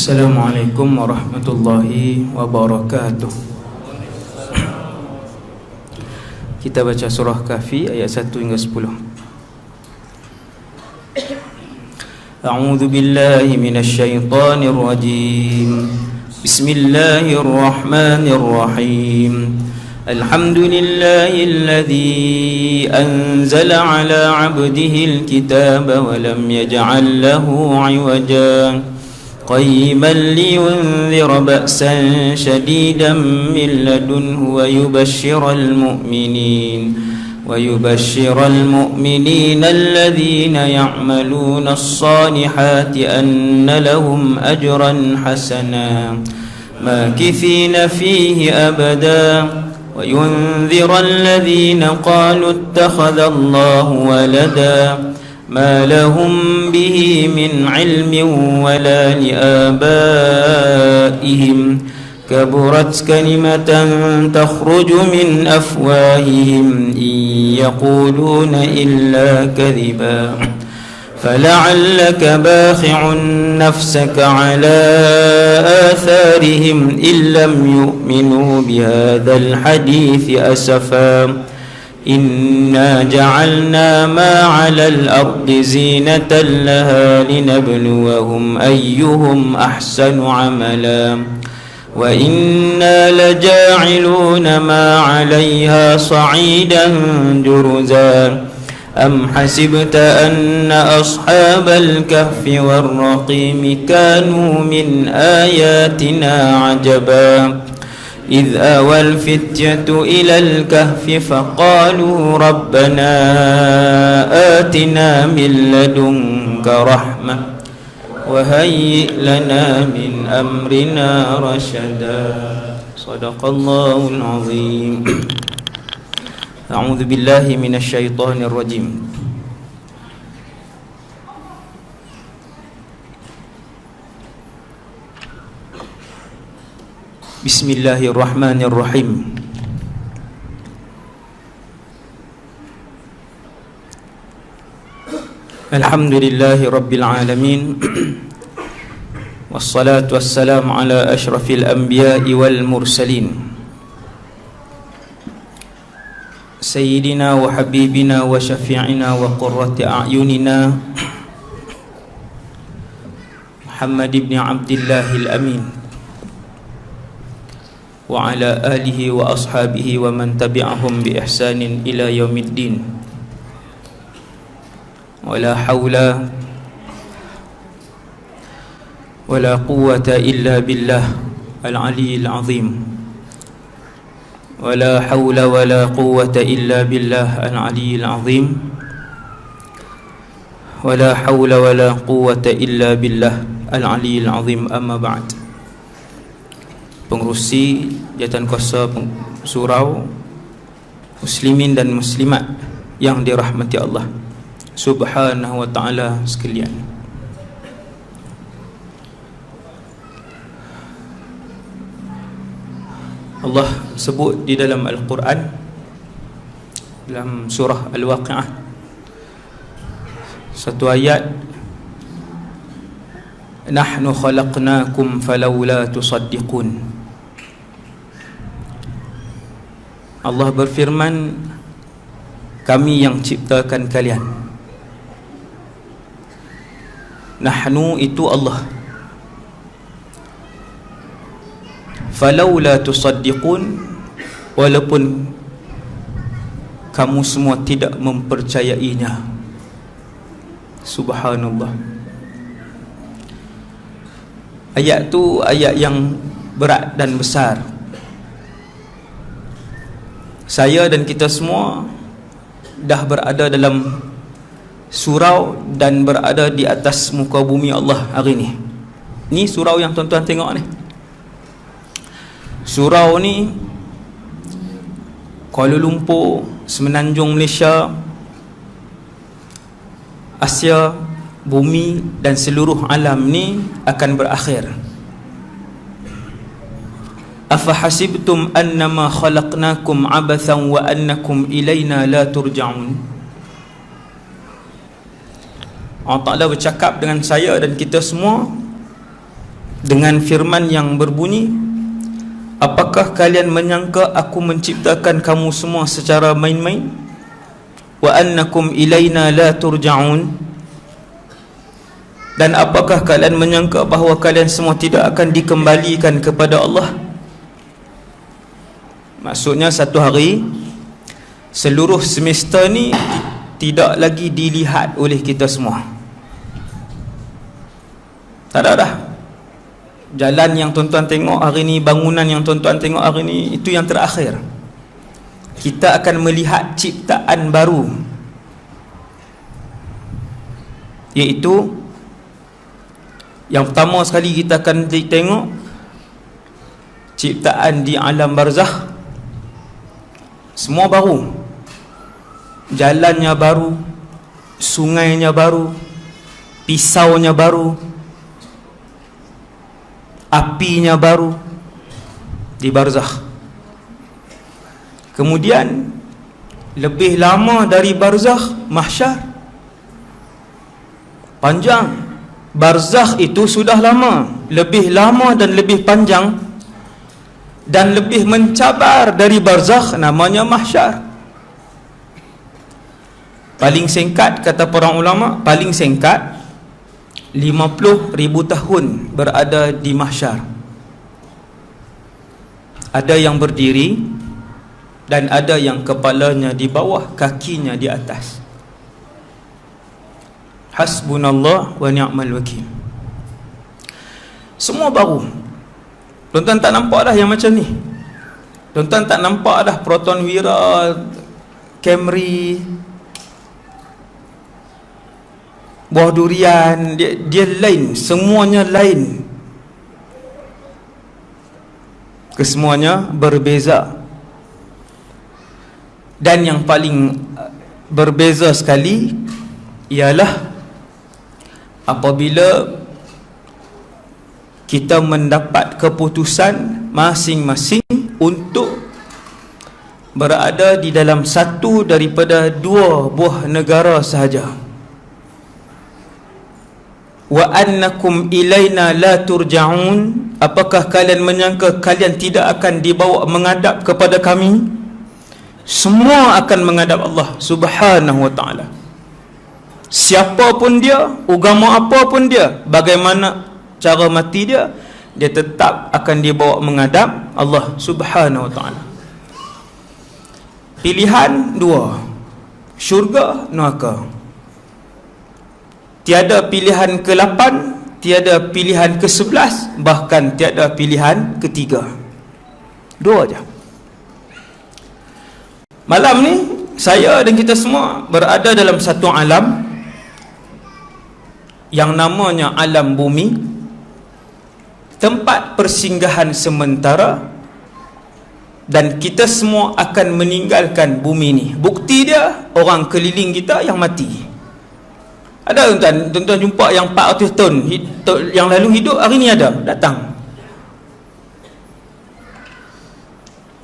Assalamualaikum warahmatullahi wabarakatuh. Kita baca surah Kahfi ayat 1 hingga 10. A'udzu billahi minasy syaithanir rajim. Bismillahirrahmanirrahim. Alhamdulillahilladzi anzala ala 'abdihi al-kitaba wa lam yaj'al lahu 'iwaja قيما لينذر بأسا شديدا من لدنه ويبشر المؤمنين الذين يعملون الصالحات أن لهم أجرا حسنا ماكثين فيه أبدا وينذر الذين قالوا اتخذ الله ولدا ما لهم به من علم ولا لآبائهم كبرت كلمة تخرج من أفواههم إن يقولون إلا كذبا فلعلك باخع نفسك على آثارهم إن لم يؤمنوا بهذا الحديث أسفا إنا جعلنا ما على الأرض زينة لها لنبلوهم أيهم أحسن عملا وإنا لجاعلون ما عليها صعيدا جرزا أم حسبت أن أصحاب الكهف والرقيم كانوا من آياتنا عجبا إذ آوى الفتية إلى الكهف فقالوا ربنا آتنا من لدنك رحمة وهيئ لنا من أمرنا رشدا صدق الله العظيم. أعوذ بالله من الشيطان الرجيم. Bismillahirrahmanirrahim. Alhamdulillahi rabbil alamin. Wassalatu wassalamu ala asyrafil anbiya'i wal mursalin Sayyidina wa habibina wa syafi'ina wa qurrati a'yunina Muhammad ibn Abdillahil amin wa ala alihi wa ashabihi wa man tabi'ahum bi ihsanin ila yaumiddin. Wala hawla wala quwwata illa billah al-aliyyil azim. Wala hawla wala quwwata illa billah al-aliyyil azim. Wala hawla wala quwwata illa billah al-aliyyil azim. Amma ba'd. Pengerusi Jawatankuasa Surau, muslimin dan muslimat yang dirahmati Allah Subhanahu wa ta'ala sekalian. Allah sebut di dalam Al-Quran, dalam surah Al-Waqi'ah, satu ayat, nahnu khalaqnakum falawla tusaddiqun. Allah berfirman, kami yang ciptakan kalian. Nahnu itu Allah. Falawla tusaddiqun, walaupun kamu semua tidak mempercayainya. Subhanallah. Ayat tu ayat yang berat dan besar. Saya dan kita semua dah berada dalam surau dan berada di atas muka bumi Allah hari ni. Ni surau yang tuan-tuan tengok ni. Surau ni Kuala Lumpur, Semenanjung Malaysia, Asia, bumi dan seluruh alam ni akan berakhir. Afahasibtum annama khalaqnakum abathan wa annakum ilayna la turja'un. Allah Ta'ala bercakap dengan saya dan kita semua, dengan firman yang berbunyi, apakah kalian menyangka aku menciptakan kamu semua secara main-main? Wa annakum ilaina la turja'un. Dan apakah kalian menyangka bahawa kalian semua tidak akan dikembalikan kepada Allah? Maksudnya satu hari seluruh semesta ni tidak lagi dilihat oleh kita semua. Tak ada dah. Jalan yang tuan-tuan tengok hari ni, bangunan yang tuan-tuan tengok hari ni, itu yang terakhir. Kita akan melihat ciptaan baru, iaitu yang pertama sekali kita akan tengok ciptaan di alam barzakh. Semua baru, jalannya baru, sungainya baru, pisaunya baru, apinya baru di barzakh. Kemudian lebih lama dari barzakh, mahsyar. Panjang. Barzakh itu sudah lama, lebih lama dan lebih panjang dan lebih mencabar dari barzakh namanya mahsyar. Paling singkat kata para ulama, paling singkat 50,000 tahun berada di mahsyar. Ada yang berdiri dan ada yang kepalanya di bawah, kakinya di atas. Hasbunallah wa ni'mal wakil. Semua baru. Tuan-tuan tak nampak dah yang macam ni. Tuan-tuan tak nampak dah Proton Wira, Camry, buah durian, dia lain, semuanya lain. Kesemuanya berbeza. Dan yang paling berbeza sekali ialah apabila kita mendapat keputusan masing-masing untuk berada di dalam satu daripada dua buah negara sahaja. Wa annakum ilaina la turja'un. Apakah kalian menyangka kalian tidak akan dibawa menghadap kepada kami? Semua akan menghadap Allah Subhanahu wa ta'ala. Siapa pun dia, agama apa pun dia, bagaimana cara mati dia, dia tetap akan dibawa menghadap Allah Subhanahu wa ta'ala. Pilihan dua, syurga, neraka. Tiada pilihan ke-8, tiada pilihan ke-11, bahkan tiada pilihan ketiga. Dua aja. Malam ni saya dan kita semua berada dalam satu alam yang namanya alam bumi, tempat persinggahan sementara, dan kita semua akan meninggalkan bumi ni. Bukti dia, orang keliling kita yang mati. Ada tuan-tuan jumpa yang 400 tahun yang lalu hidup, hari ni ada datang.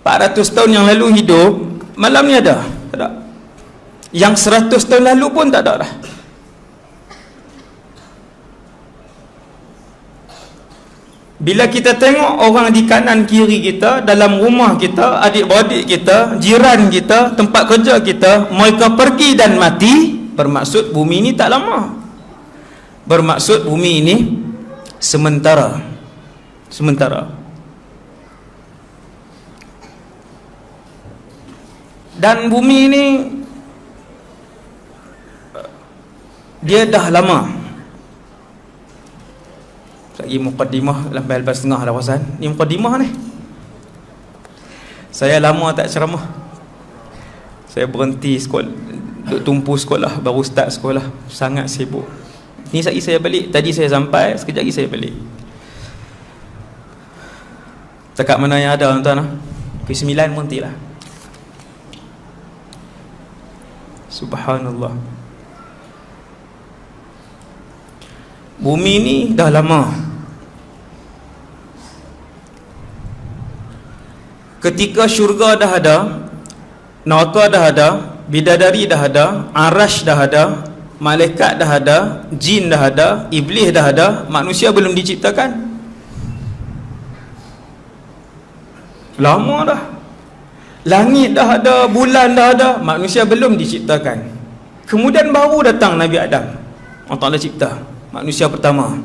400 tahun yang lalu hidup, malam ni ada? Tak ada. Yang 100 tahun lalu pun tak ada dah. Bila kita tengok orang di kanan kiri kita, dalam rumah kita, adik-beradik kita, jiran kita, tempat kerja kita, mereka pergi dan mati, bermaksud bumi ini tak lama. Bermaksud bumi ini sementara. Sementara. Dan bumi ini dia dah lama. Lagi muqaddimah sampai lepas setengah dah wasan. Ni muqaddimah ni. Saya lama tak ceramah. Saya berhenti sekolah, duk tumpu sekolah, baru start sekolah. Sangat sibuk. Ni sekejap saya balik. Tadi saya sampai, sekejap lagi saya balik. Cakap mana yang ada tuan-tuan? Pukul 9 berhentilah. Subhanallah. Bumi ni dah lama. Ketika syurga dah ada, neraka dah ada, bidadari dah ada, arash dah ada, malaikat dah ada, jin dah ada, iblis dah ada, manusia belum diciptakan. Lama dah. Langit dah ada, bulan dah ada, manusia belum diciptakan. Kemudian baru datang Nabi Adam. Allah Ta'ala cipta manusia pertama.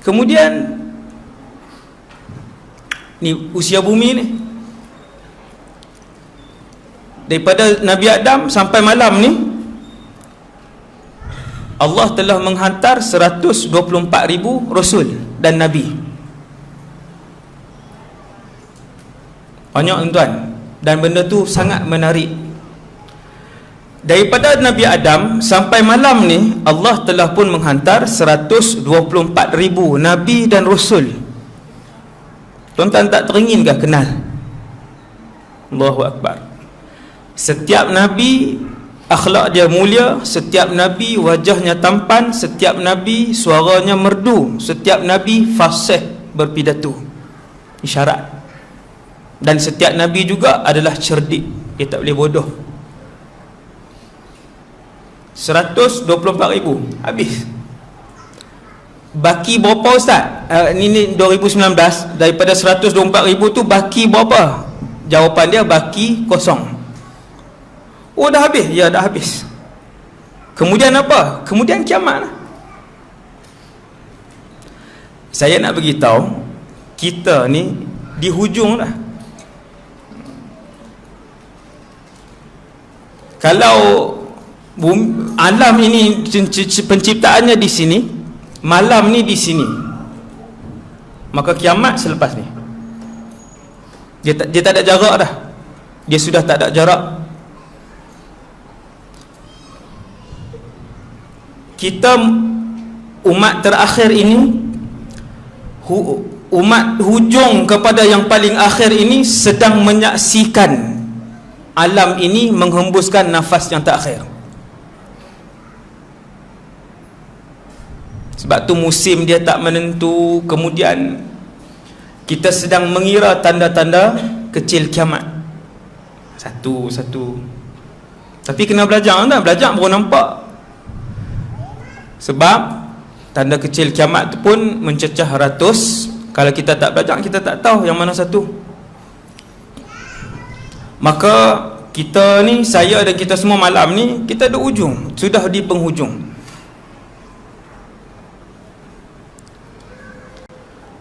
Kemudian ni usia bumi ni, daripada Nabi Adam sampai malam ni, Allah telah menghantar 124,000 Rasul dan Nabi. Banyak tuan. Dan benda tu sangat menarik. Daripada Nabi Adam sampai malam ni, Allah telah pun menghantar 124,000 Nabi dan Rasul. Tuan-tuan tak teringinkah kenal? Allahu Akbar. Setiap Nabi akhlak dia mulia, setiap Nabi wajahnya tampan, setiap Nabi suaranya merdu, setiap Nabi fasih berpidato, isyarat. Dan setiap Nabi juga adalah cerdik, dia tak boleh bodoh. 124,000 habis. Baki berapa Ustaz? Ini 2019. Daripada 124,000 tu baki berapa? Jawapan dia baki kosong. Oh, dah habis? Ya, dah habis. Kemudian apa? Kemudian kiamat lah. Saya nak beritahu, kita ni di hujung dah. Kalau alam ini penciptaannya di sini, malam ni di sini, maka kiamat selepas ni. Dia tak ada jarak dah. Dia sudah tak ada jarak. Kita umat terakhir ini, umat hujung kepada yang paling akhir ini, sedang menyaksikan alam ini menghembuskan nafas yang terakhir. Sebab tu musim dia tak menentu. Kemudian kita sedang mengira tanda-tanda kecil kiamat. Satu-satu. Tapi kena belajar dah. Belajar baru nampak. Sebab tanda kecil kiamat tu pun mencecah ratus. Kalau kita tak belajar, kita tak tahu yang mana satu. Maka kita ni, saya dan kita semua malam ni, kita ada ujung. Sudah di penghujung.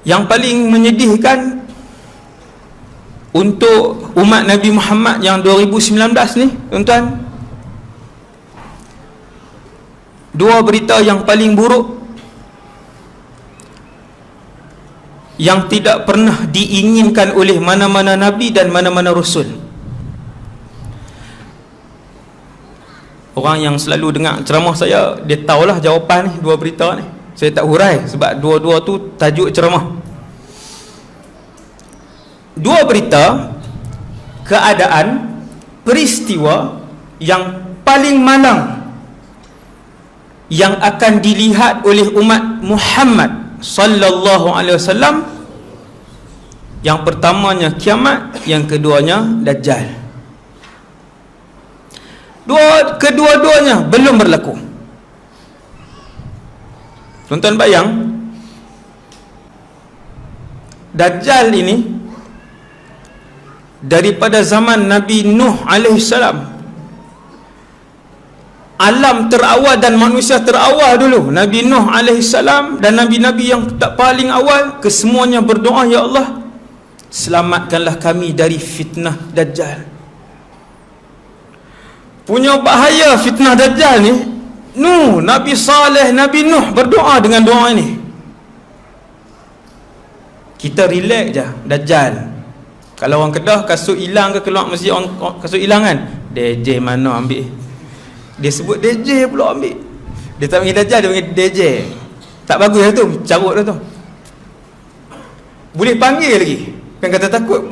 Yang paling menyedihkan untuk umat Nabi Muhammad yang 2019 ni, tuan-tuan, dua berita yang paling buruk yang tidak pernah diinginkan oleh mana-mana Nabi dan mana-mana Rasul. Orang yang selalu dengar ceramah saya, dia tahulah jawapan ni, dua berita ni. Saya tak hurai sebab dua-dua tu tajuk ceramah. Dua berita, keadaan, peristiwa yang paling malang yang akan dilihat oleh umat Muhammad sallallahu alaihi wasallam. Yang pertamanya kiamat, yang keduanya Dajjal. Kedua-duanya belum berlaku. Tuan-tuan bayang, Dajjal ini daripada zaman Nabi Nuh AS, alam terawal dan manusia terawal dulu, Nabi Nuh AS dan Nabi-Nabi yang tak paling awal, kesemuanya berdoa, ya Allah, selamatkanlah kami dari fitnah Dajjal. Punya bahaya fitnah Dajjal ni, Nabi Saleh, Nabi Nuh berdoa dengan doa ini. Kita relax je. Dajjal, kalau orang Kedah kasut hilang ke keluar masjid, orang kasut hilang kan, DJ mana ambil, dia sebut DJ pula ambil. Dia tak panggil Dajjal, dia panggil DJ. Tak bagus lah tu, carut dah tu. Boleh panggil lagi, kan kata takut.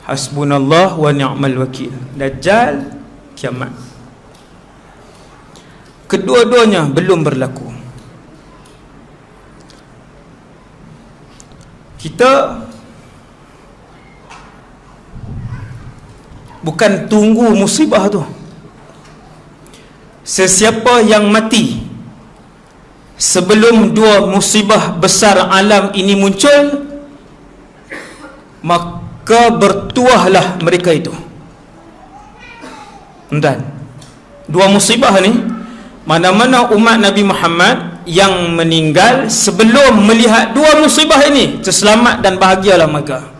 Hasbunallah wa ni'mal wakil. Dajjal, kiamat. Kedua-duanya belum berlaku. Kita bukan tunggu musibah tu. Sesiapa yang mati sebelum dua musibah besar alam ini muncul, maka bertuahlah mereka itu. Dan dua musibah ni, mana-mana umat Nabi Muhammad yang meninggal sebelum melihat dua musibah ini, terselamat dan bahagialah mereka.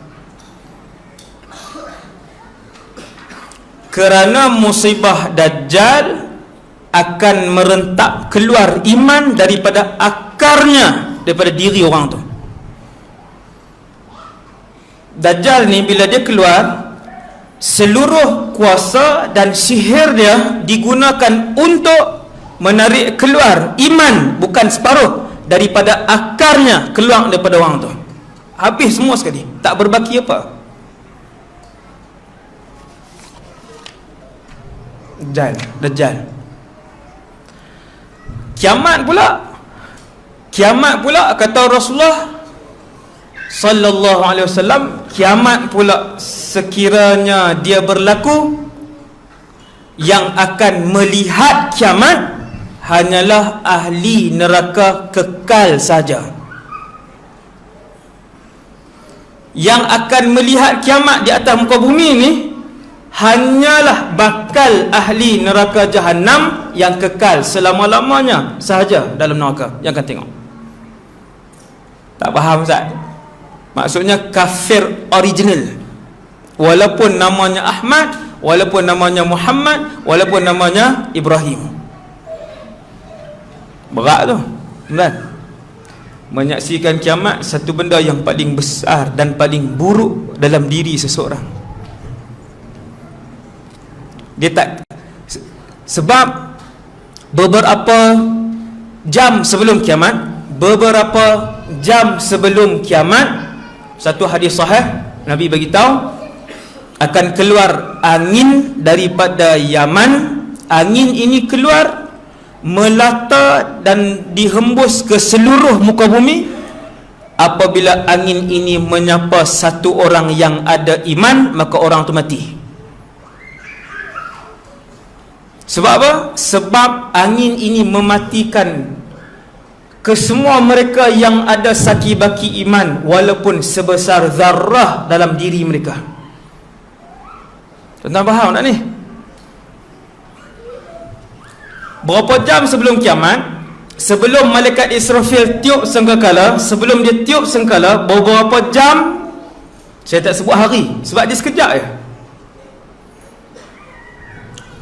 Kerana musibah Dajjal akan merentak keluar iman daripada akarnya, daripada diri orang tu. Dajjal ni bila dia keluar, seluruh kuasa dan sihir dia digunakan untuk menarik keluar iman, bukan separuh, daripada akarnya, keluar daripada orang tu. Habis semua sekali, tak berbaki apa. Dajjal. Kiamat pula kata Rasulullah sallallahu alaihi wasallam, kiamat pula sekiranya dia berlaku, yang akan melihat kiamat hanyalah ahli neraka kekal saja. Yang akan melihat kiamat di atas muka bumi ni hanyalah bakal ahli neraka Jahannam yang kekal selama-lamanya sahaja dalam neraka yang akan tengok. Tak faham Ustaz? Maksudnya kafir original, walaupun namanya Ahmad, walaupun namanya Muhammad, walaupun namanya Ibrahim. Berat tu, kan? Menyaksikan kiamat satu benda yang paling besar dan paling buruk dalam diri seseorang. Dia tak, sebab beberapa jam sebelum kiamat, satu hadis sahih Nabi bagi tahu akan keluar angin daripada Yaman. Angin ini keluar melata dan dihembus ke seluruh muka bumi. Apabila angin ini menyapa satu orang yang ada iman, maka orang itu mati. Sebab apa? Sebab angin ini mematikan kesemua mereka yang ada saki-baki iman, walaupun sebesar zarrah dalam diri mereka. Tuan-tuan faham tak ni? Berapa jam sebelum kiamat, sebelum malaikat Israfil tiup sangkakala, sebelum dia tiup sangkakala, beberapa jam, saya tak sebut hari sebab dia sekejap je.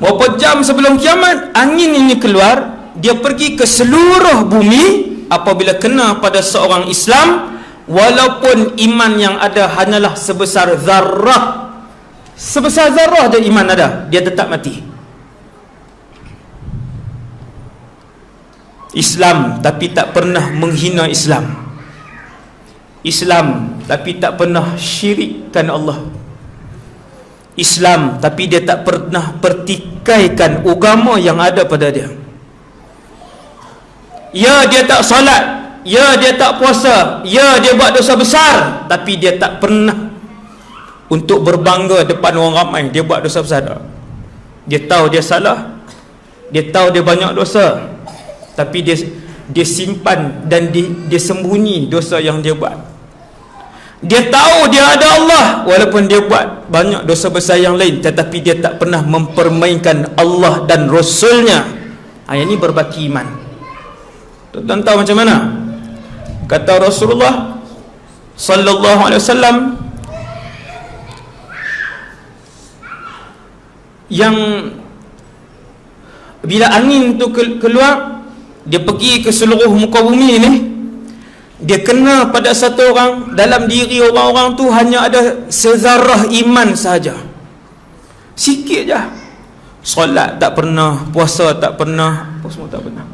Berapa jam sebelum kiamat, angin ini keluar, dia pergi ke seluruh bumi. Apabila kena pada seorang Islam, walaupun iman yang ada hanyalah sebesar zarrah, sebesar zarrah dia iman ada, dia tetap mati. Islam tapi tak pernah menghina Islam. Islam tapi tak pernah syirikkan Allah. Islam tapi dia tak pernah pertikaikan agama yang ada pada dia. Ya, dia tak solat, ya dia tak puasa, ya dia buat dosa besar, tapi dia tak pernah untuk berbangga depan orang ramai dia buat dosa besar. Dia tahu dia salah, dia tahu dia banyak dosa, tapi dia simpan dan dia sembunyi dosa yang dia buat. Dia tahu dia ada Allah, walaupun dia buat banyak dosa besar yang lain, tetapi dia tak pernah mempermainkan Allah dan Rasulnya. Yang ini berbaki iman. Tuan-tuan tahu macam mana? Kata Rasulullah sallallahu alaihi wasallam, yang bila angin tu keluar, dia pergi ke seluruh muka bumi ni, dia kena pada satu orang, dalam diri orang-orang tu hanya ada sezarah iman sahaja, sikit je. Solat tak pernah, puasa tak pernah, apa semua tak pernah,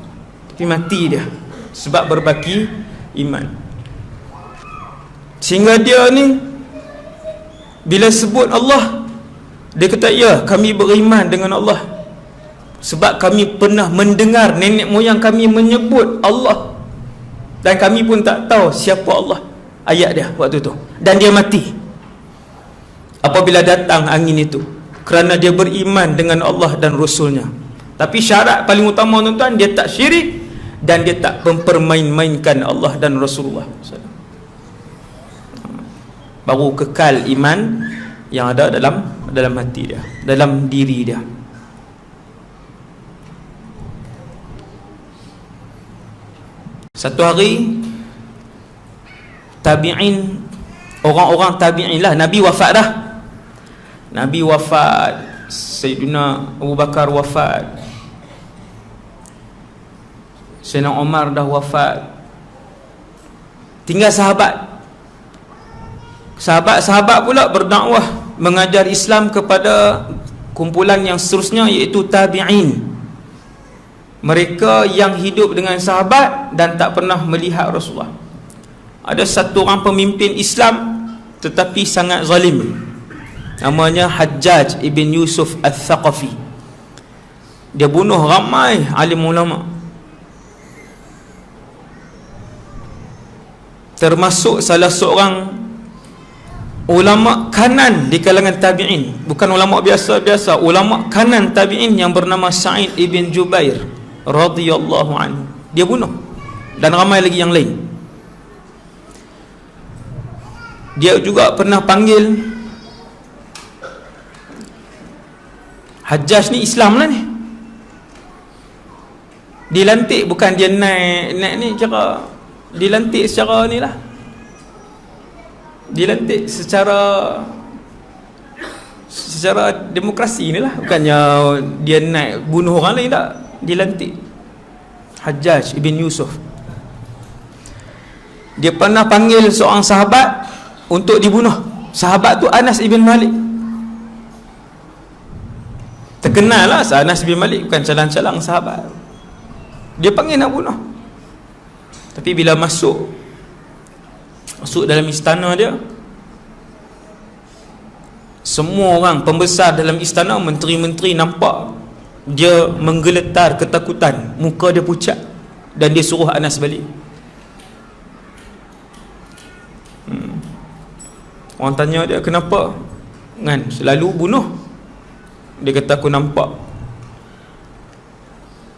tapi mati dia sebab berbaki iman. Sehingga dia ni bila sebut Allah, dia kata, ya, kami beriman dengan Allah sebab kami pernah mendengar nenek moyang kami menyebut Allah, dan kami pun tak tahu siapa Allah. Ayat dia waktu tu. Dan dia mati apabila datang angin itu, kerana dia beriman dengan Allah dan Rasulnya. Tapi syarat paling utama tuan-tuan, dia tak syirik, dan dia tak mempermain-mainkan Allah dan Rasulullah. Baru kekal iman yang ada dalam hati dia, dalam diri dia. Satu hari tabi'in, orang-orang tabi'in lah, Nabi wafat dah. Nabi wafat, Sayyidina Abu Bakar wafat, Sayyidina Umar dah wafat, tinggal sahabat pula berdakwah mengajar Islam kepada kumpulan yang seterusnya, iaitu tabi'in. Mereka yang hidup dengan sahabat dan tak pernah melihat Rasulullah. Ada satu orang pemimpin Islam tetapi sangat zalim, namanya Hajjaj ibn Yusuf al-Thaqafi. Dia bunuh ramai alim ulama, termasuk salah seorang ulama kanan di kalangan tabi'in. Bukan ulama biasa-biasa, ulama kanan tabi'in yang bernama Sa'id ibn Jubair radhiyallahu anhu. Dia bunuh, dan ramai lagi yang lain. Dia juga pernah panggil Hajjaj ni, Islam lah ni, dilantik, bukan dia naik ni cara dilantik secara ni lah, dilantik secara demokrasi ni lah, bukannya dia naik bunuh orang lain, tak, dilantik. Hajjaj ibn Yusuf, dia pernah panggil seorang sahabat untuk dibunuh. Sahabat tu Anas ibn Malik. Terkenal lah Anas ibn Malik, bukan calang-calang sahabat. Dia panggil nak bunuh. Tapi bila masuk dalam istana dia, semua orang pembesar dalam istana, menteri-menteri nampak dia menggeletar ketakutan, muka dia pucat, dan dia suruh Anas balik. Orang tanya dia, kenapa kan selalu bunuh? Dia kata, aku nampak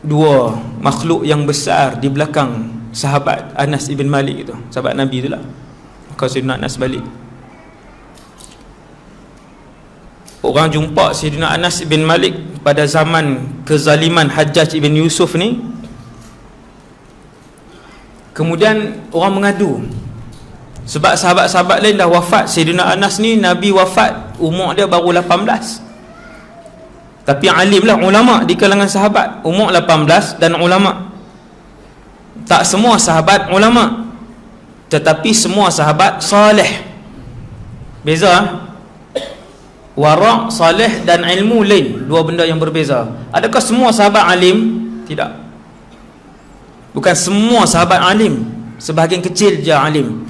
dua makhluk yang besar di belakang sahabat Anas ibn Malik itu, sahabat Nabi itulah. Maka Sayyidina Anas balik. Orang jumpa Sayyidina Anas ibn Malik pada zaman kezaliman Hajjaj ibn Yusuf ni. Kemudian orang mengadu, sebab sahabat-sahabat lain dah wafat. Sayyidina Anas ni Nabi wafat, umur dia baru 18. Tapi alim lah, ulama di kalangan sahabat, umur 18 dan ulama. Tak semua sahabat ulama, tetapi semua sahabat saleh. Beza wara', saleh dan ilmu lain, dua benda yang berbeza. Adakah semua sahabat alim? Tidak. Bukan semua sahabat alim, sebahagian kecil je alim.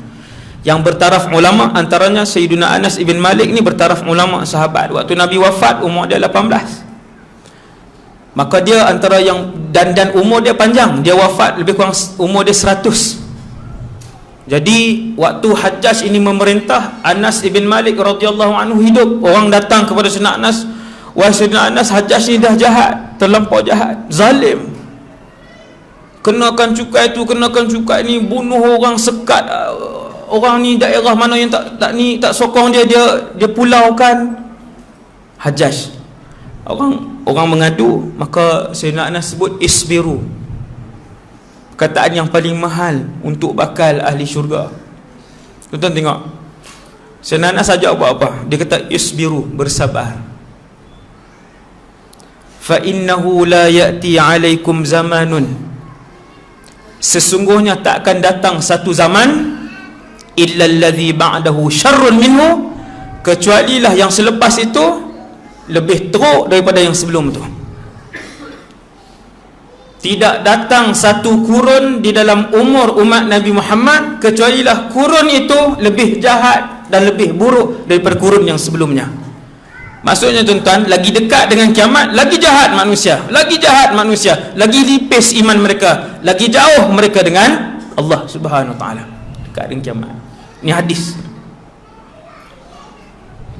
Yang bertaraf ulama antaranya Sayyidina Anas ibn Malik ni bertaraf ulama sahabat. Waktu Nabi wafat umur dia 18. Maka dia antara yang dan umur dia panjang. Dia wafat lebih kurang umur dia 100. Jadi waktu Hajjaj ini memerintah, Anas ibn Malik radhiyallahu anhu hidup. Orang datang kepada Sayyidina Anas, wahai Sayyidina Anas, Hajjaj ni dah jahat, terlampau jahat, zalim. Kenakan cukai tu, kenakan cukai ni, bunuh orang, sekat orang ni, daerah mana yang tak sokong dia pulaukan. Hajjaj. Orang mengadu, maka Sayyidina Anas sebut isbiru, perkataan yang paling mahal untuk bakal ahli syurga. Tuan-tuan tengok, Sayyidina Anas ajak buat apa? Dia kata isbiru, bersabar. Fa innahu la ya'ti 'alaikum zamanun, sesungguhnya tak akan datang satu zaman, illa alladhi ba'dahu syarrun minhu, kecualilah yang selepas itu lebih teruk daripada yang sebelum itu. Tidak datang satu kurun di dalam umur umat Nabi Muhammad kecualilah kurun itu lebih jahat dan lebih buruk daripada kurun yang sebelumnya. Maksudnya tuan-tuan, lagi dekat dengan kiamat, lagi jahat manusia, lagi lipis iman mereka, lagi jauh mereka dengan Allah Subhanahu Wa Taala. Dekat dengan kiamat. Ini hadis.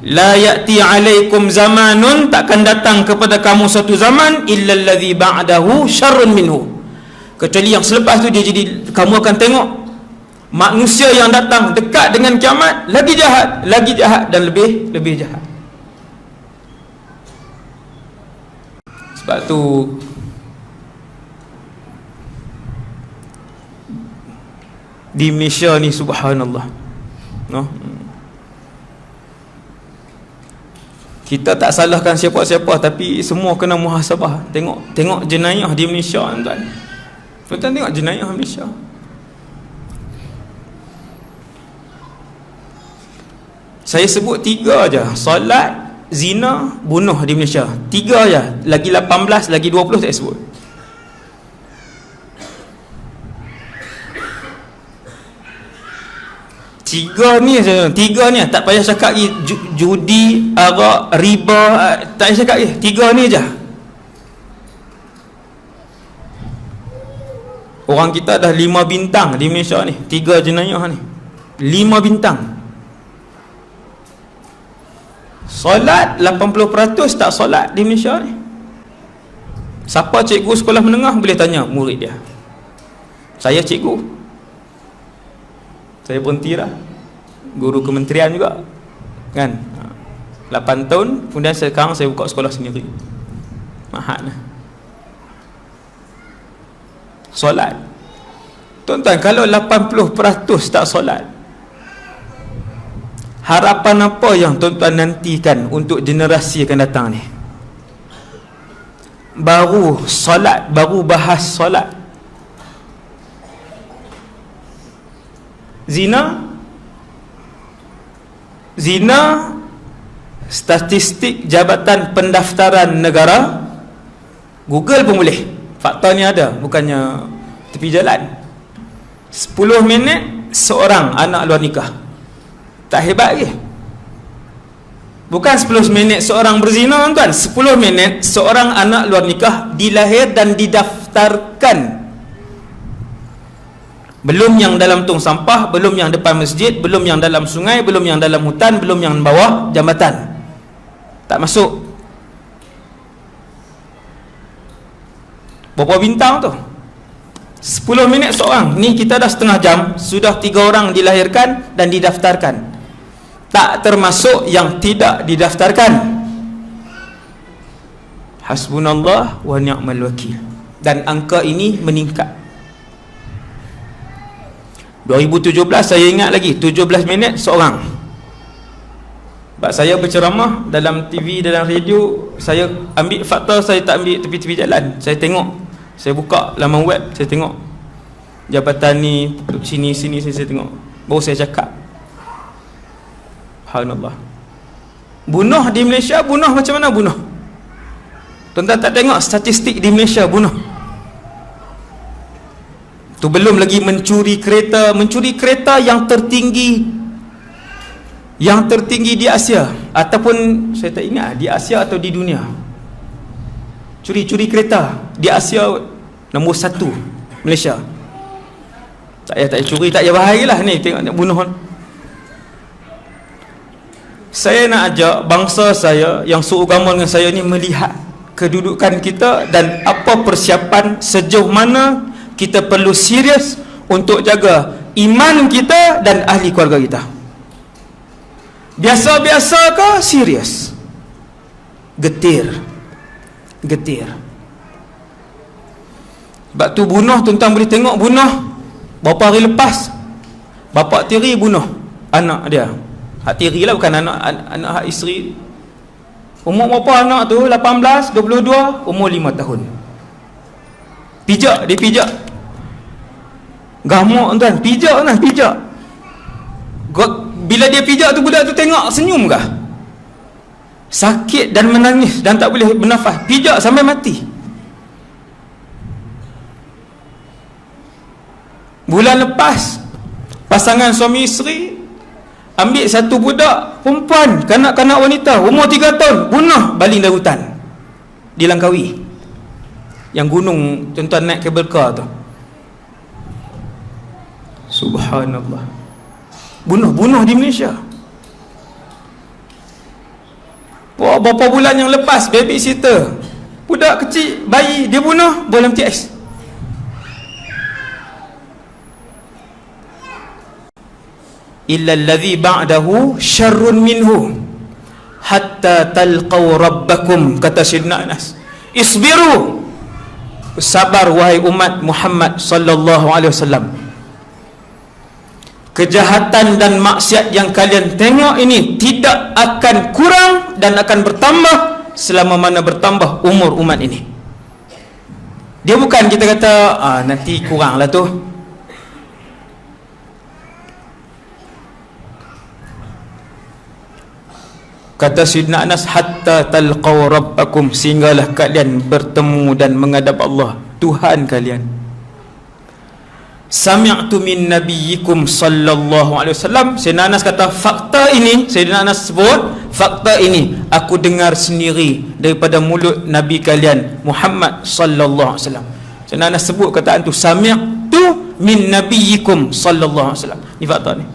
La ya'ti 'alaikum zamanun, takkan datang kepada kamu satu zaman, illa allazi ba'dahu syarrun minhu, Kecuali yang selepas tu dia jadi, kamu akan tengok manusia yang datang dekat dengan kiamat lagi jahat dan lebih jahat. Sebab tu di Malaysia ni subhanallah, no? Kita tak salahkan siapa-siapa, tapi semua kena muhasabah. Tengok jenayah di Malaysia, tuan. Tuan tengok jenayah Malaysia. Saya sebut 3 aja: solat, zina, bunuh di Malaysia. 3 aja. Lagi 18, lagi 20 tak sebut. Tiga ni tak payah cakap lagi judi, arak, riba, tak payah cakap lagi. 3 ni je. Orang kita dah 5 bintang di Malaysia ni. 3 jenayah ni 5 bintang. Solat 80% tak solat di Malaysia ni. Siapa cikgu sekolah menengah boleh tanya murid dia. Saya cikgu, saya berhenti lah, guru kementerian juga kan, 8 tahun. Kemudian sekarang saya buka sekolah sendiri, mahal lah. Solat, tuan-tuan, kalau 80% tak solat, harapan apa yang tuan-tuan nantikan untuk generasi akan datang ni? Baru solat, baru bahas solat. Zina, statistik Jabatan Pendaftaran Negara, Google pun boleh, fakta ni ada, bukannya tepi jalan. 10 minit seorang anak luar nikah. Tak hebat ke? Bukan 10 minit seorang berzina, tuan. 10 minit seorang anak luar nikah dilahir dan didaftarkan. Belum yang dalam tong sampah, belum yang depan masjid, belum yang dalam sungai, belum yang dalam hutan, belum yang bawah jambatan. Tak masuk. Berapa bintang tu? 10 minit seorang. Ni kita dah setengah jam, sudah 3 orang dilahirkan dan didaftarkan. Tak termasuk yang tidak didaftarkan. Hasbunallah wa ni'mal wakil. Dan angka ini meningkat. 2017 saya ingat lagi, 17 minit seorang. Sebab saya berceramah dalam TV, dalam radio, saya ambil fakta, saya tak ambil tepi-tepi jalan. Saya tengok, saya buka laman web, saya tengok jabatan ni, sini saya tengok, baru saya cakap. Subhanallah. Bunuh di Malaysia, bunuh macam mana bunuh? Tuan-tuan tak tengok statistik di Malaysia bunuh? Tu belum lagi mencuri kereta yang tertinggi di Asia, ataupun saya tak ingat di Asia atau di dunia. Curi kereta di Asia nombor 1 Malaysia. Tak payah curi, tak payah bahayalah ni, tengok nak bunuh. Saya nak ajak bangsa saya yang seagama dengan saya ni melihat kedudukan kita dan apa persiapan, sejauh mana kita perlu serius untuk jaga iman kita dan ahli keluarga kita. Biasa-biasa ke serius? Getir. Sebab tu bunuh, tuan-tuan boleh tengok bunuh. Berapa hari lepas bapa tiri bunuh anak dia. Hak tiri lah, bukan anak hak isteri. Umur berapa anak tu? 18, 22, umur 5 tahun. Dia pijak. Gamuk, tuan, pijak. Bila dia pijak tu, budak tu tengok senyum kah? Sakit dan menangis dan tak boleh bernafas. Pijak sampai mati. Bulan lepas, pasangan suami isteri ambil satu budak perempuan, kanak-kanak wanita, umur 3 tahun, bunuh, baling dari hutan di Langkawi, yang gunung, tuan-tuan naik kabel car tu. Subhanallah. Bunuh di Malaysia. Berapa bulan yang lepas, babysitter, budak kecil, bayi, dia bunuh bola MTS. illa allazi ba'dahu syarrun minhu hatta talqaw rabbakum, kata Sayyidina Anas. Isbiru, sabar wahai umat Muhammad sallallahu alaihi wasallam. Kejahatan dan maksiat yang kalian tengok ini tidak akan kurang dan akan bertambah selama mana bertambah umur umat ini. Dia bukan kita kata nanti kurang lah tu. Kata Sayyidina Anas, hatta talqaw rabbakum, sehinggalah kalian bertemu dan menghadap Allah, Tuhan kalian. Sami'tu min nabiyyikum sallallahu alaihi wasallam. Sayyidina Anas kata, fakta ini, Sayyidina Anas sebut, fakta ini aku dengar sendiri daripada mulut Nabi kalian Muhammad sallallahu alaihi wasallam. Sayyidina Anas sebut kataan tu, sami'tu min nabiyyikum sallallahu alaihi wasallam. Ni fakta ni.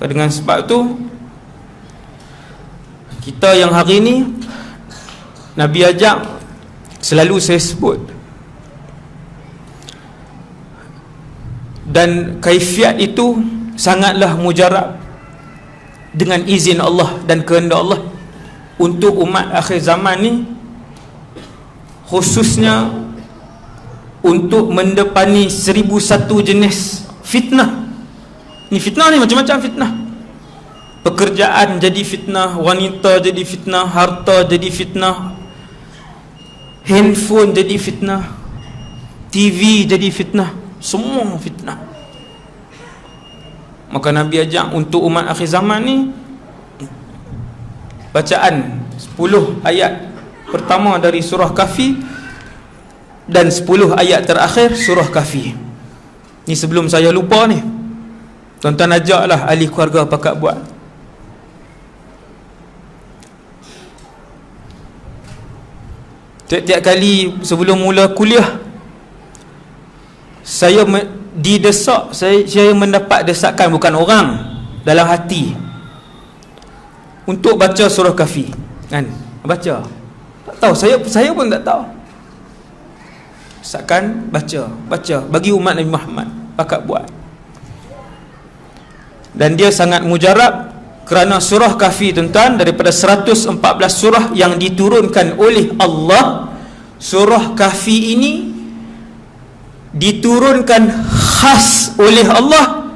Dengan sebab tu, kita yang hari ni Nabi ajak, selalu saya sebut, dan kaifiat itu sangatlah mujarab dengan izin Allah dan kehendak Allah untuk umat akhir zaman ni, khususnya untuk mendepani 1001 jenis fitnah. Ni fitnah ni macam-macam fitnah. Pekerjaan jadi fitnah, wanita jadi fitnah, harta jadi fitnah, handphone jadi fitnah, TV jadi fitnah, semua fitnah. Maka Nabi ajak untuk umat akhir zaman ni, bacaan 10 ayat pertama dari surah Kahfi dan 10 ayat terakhir surah Kahfi. Ni sebelum saya lupa ni, tuan-tuan ajaklah ahli keluarga pakat buat. Tiap-tiap kali sebelum mula kuliah, saya didesak, saya mendapat desakan, bukan orang, dalam hati, untuk baca surah Kahfi. Kan? Baca. Tak tahu, saya pun tak tahu. Desakan, baca. Bagi umat Nabi Muhammad, pakat buat. Dan dia sangat mujarab kerana surah Kahfi, tuan-tuan, daripada 114 surah yang diturunkan oleh Allah, surah Kahfi ini diturunkan khas oleh Allah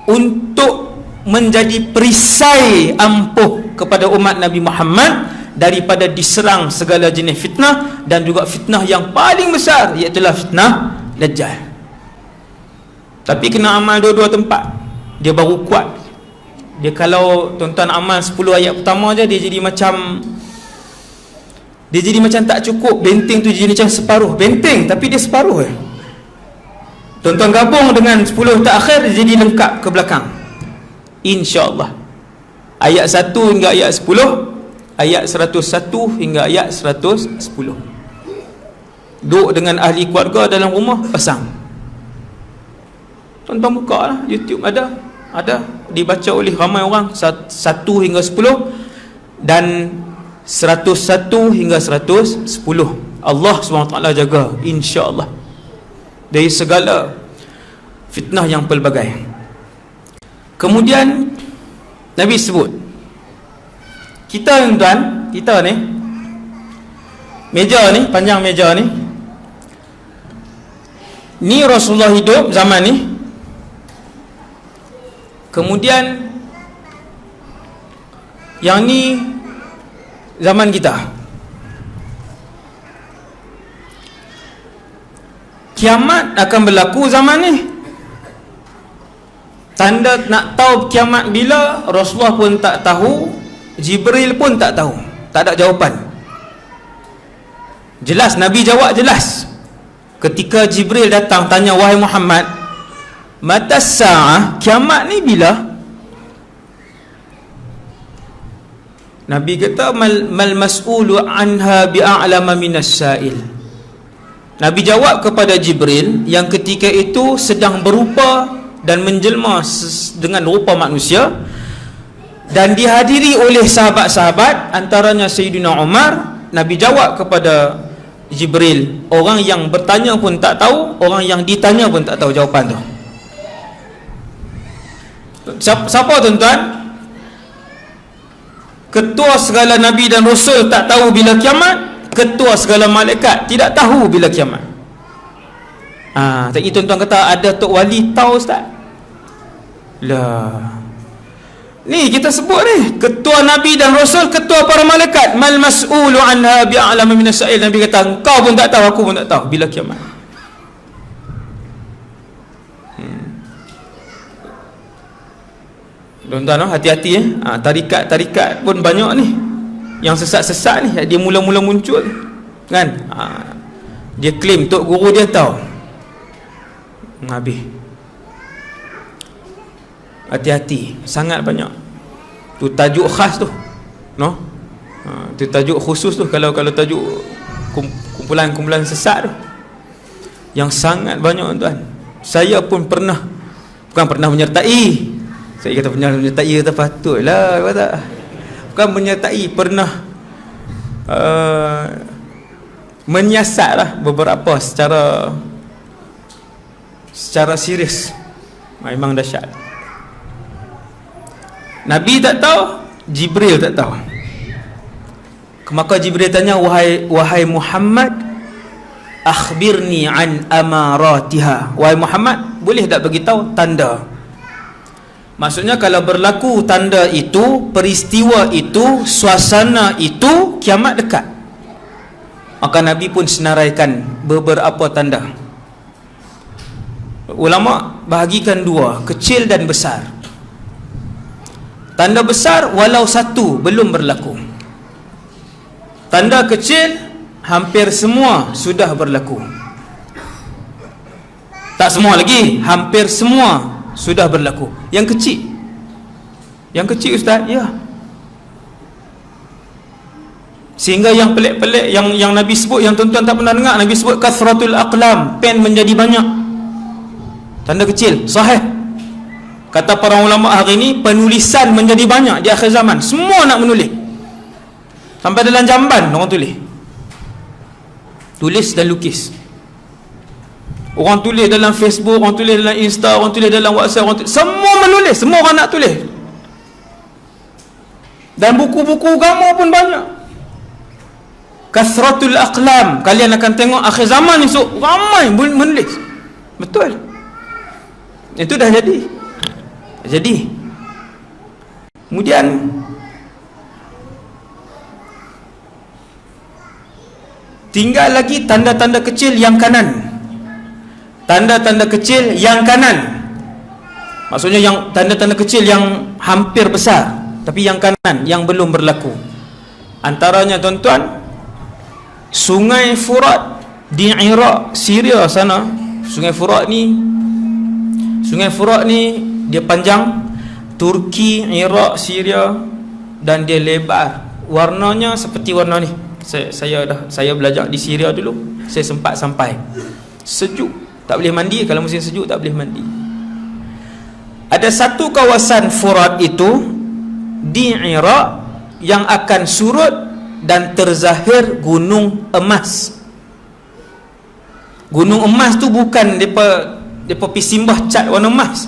untuk menjadi perisai ampuh kepada umat Nabi Muhammad daripada diserang segala jenis fitnah, dan juga fitnah yang paling besar, iaitu fitnah Dajjal. Tapi kena amal dua-dua tempat, dia baru kuat. Dia kalau tuan-tuan amal 10 ayat pertama je, dia jadi macam tak cukup. Benteng tu jadi macam separuh benteng, tapi dia separuh. Tuan-tuan gabung dengan 10 terakhir, dia jadi lengkap ke belakang, insya-Allah. Ayat 1 hingga ayat 10, ayat 101 hingga ayat 110. Duduk dengan ahli keluarga dalam rumah, pasang. Tuan-tuan buka lah, YouTube ada, dibaca oleh ramai orang, 1 hingga 10 dan 101 hingga 110. Allah SWT jaga, insya-Allah, dari segala fitnah yang pelbagai. Kemudian Nabi sebut, kita tuan, kita ni, meja ni, panjang meja ni Rasulullah hidup zaman ni. Kemudian yang ni zaman kita. Kiamat akan berlaku zaman ni. Tanda nak tahu kiamat bila, Rasulullah pun tak tahu, Jibril pun tak tahu, tak ada jawapan. Jelas Nabi jawab jelas. Ketika Jibril datang tanya, wahai Muhammad, mata sa'ah, kiamat ni bila? Nabi kata, mal mas'ulu anha bi'a'lama minas sa'il. Nabi jawab kepada Jibril yang ketika itu sedang berupa dan menjelma dengan rupa manusia, dan dihadiri oleh sahabat-sahabat, antaranya Sayyidina Umar. Nabi jawab kepada Jibril, orang yang bertanya pun tak tahu, orang yang ditanya pun tak tahu jawapan tu. Siapa tuan-tuan? Ketua segala Nabi dan Rasul tak tahu bila kiamat, ketua segala malaikat tidak tahu bila kiamat. Tadi tuan-tuan kata ada Tok Wali tahu Ustaz. Lah, ni kita sebut ni, ketua Nabi dan Rasul, ketua para malaikat. Mal mas'ulu anha bi'a'lam minas sa'il. Nabi kata, engkau pun tak tahu, aku pun tak tahu bila kiamat. Tuan-tuan, hati-hati tarikat pun banyak ni yang sesat-sesat ni. Dia mula-mula muncul kan, dia claim tok guru dia tahu. Habis. Hati-hati, sangat banyak. Tu tajuk khas tu, no? Tu tajuk khusus tu. Kalau tajuk kumpulan-kumpulan sesat tu, yang sangat banyak tuan. Saya pun bukan pernah menyertai. Saya kata pernah menyertai, kata patutlah, kata bukan menyertai, pernah menyiasatlah beberapa secara serius. Memang dahsyat. Nabi tak tahu, Jibril tak tahu. Maka Jibril tanya, wahai Muhammad, akhbirni an amaratiha. Wahai Muhammad, boleh tak bagi tahu tanda? Maksudnya kalau berlaku tanda itu, peristiwa itu, suasana itu, kiamat dekat. Maka Nabi pun senaraikan beberapa tanda. Ulama bahagikan dua, kecil dan besar. Tanda besar walau satu belum berlaku. Tanda kecil hampir semua sudah berlaku. Tak semua lagi, hampir semua sudah berlaku. Yang kecil Ustaz, ya. Sehingga yang pelik-pelik yang Nabi sebut, yang tuan-tuan tak pernah dengar, Nabi sebut kathratul aqlam, pen menjadi banyak. Tanda kecil, sahih. Kata para ulama hari ini, penulisan menjadi banyak di akhir zaman. Semua nak menulis. Sampai dalam jamban orang tulis dan lukis. Orang tulis dalam Facebook, orang tulis dalam Insta, orang tulis dalam WhatsApp, semua menulis, semua orang nak tulis. Dan buku-buku agama pun banyak. Kasratul aqlam. Kalian akan tengok akhir zaman esok ramai menulis. Betul. Itu dah jadi. Kemudian tinggal lagi tanda-tanda kecil yang kanan. Tanda-tanda kecil yang kanan, maksudnya yang tanda-tanda kecil yang hampir besar, tapi yang kanan yang belum berlaku. Antaranya tuan-tuan, Sungai Furat di Iraq, Syria sana. Sungai Furat ni dia panjang, Turki, Iraq, Syria, dan dia lebar. Warnanya seperti warna ni. Saya belajar di Syria dulu. Saya sempat sampai. Sejuk. Tak boleh mandi, kalau musim sejuk tak boleh mandi. Ada satu kawasan Furat itu di Iraq yang akan surut dan terzahir gunung emas. Gunung emas tu bukan depa pergi simbah cat warna emas.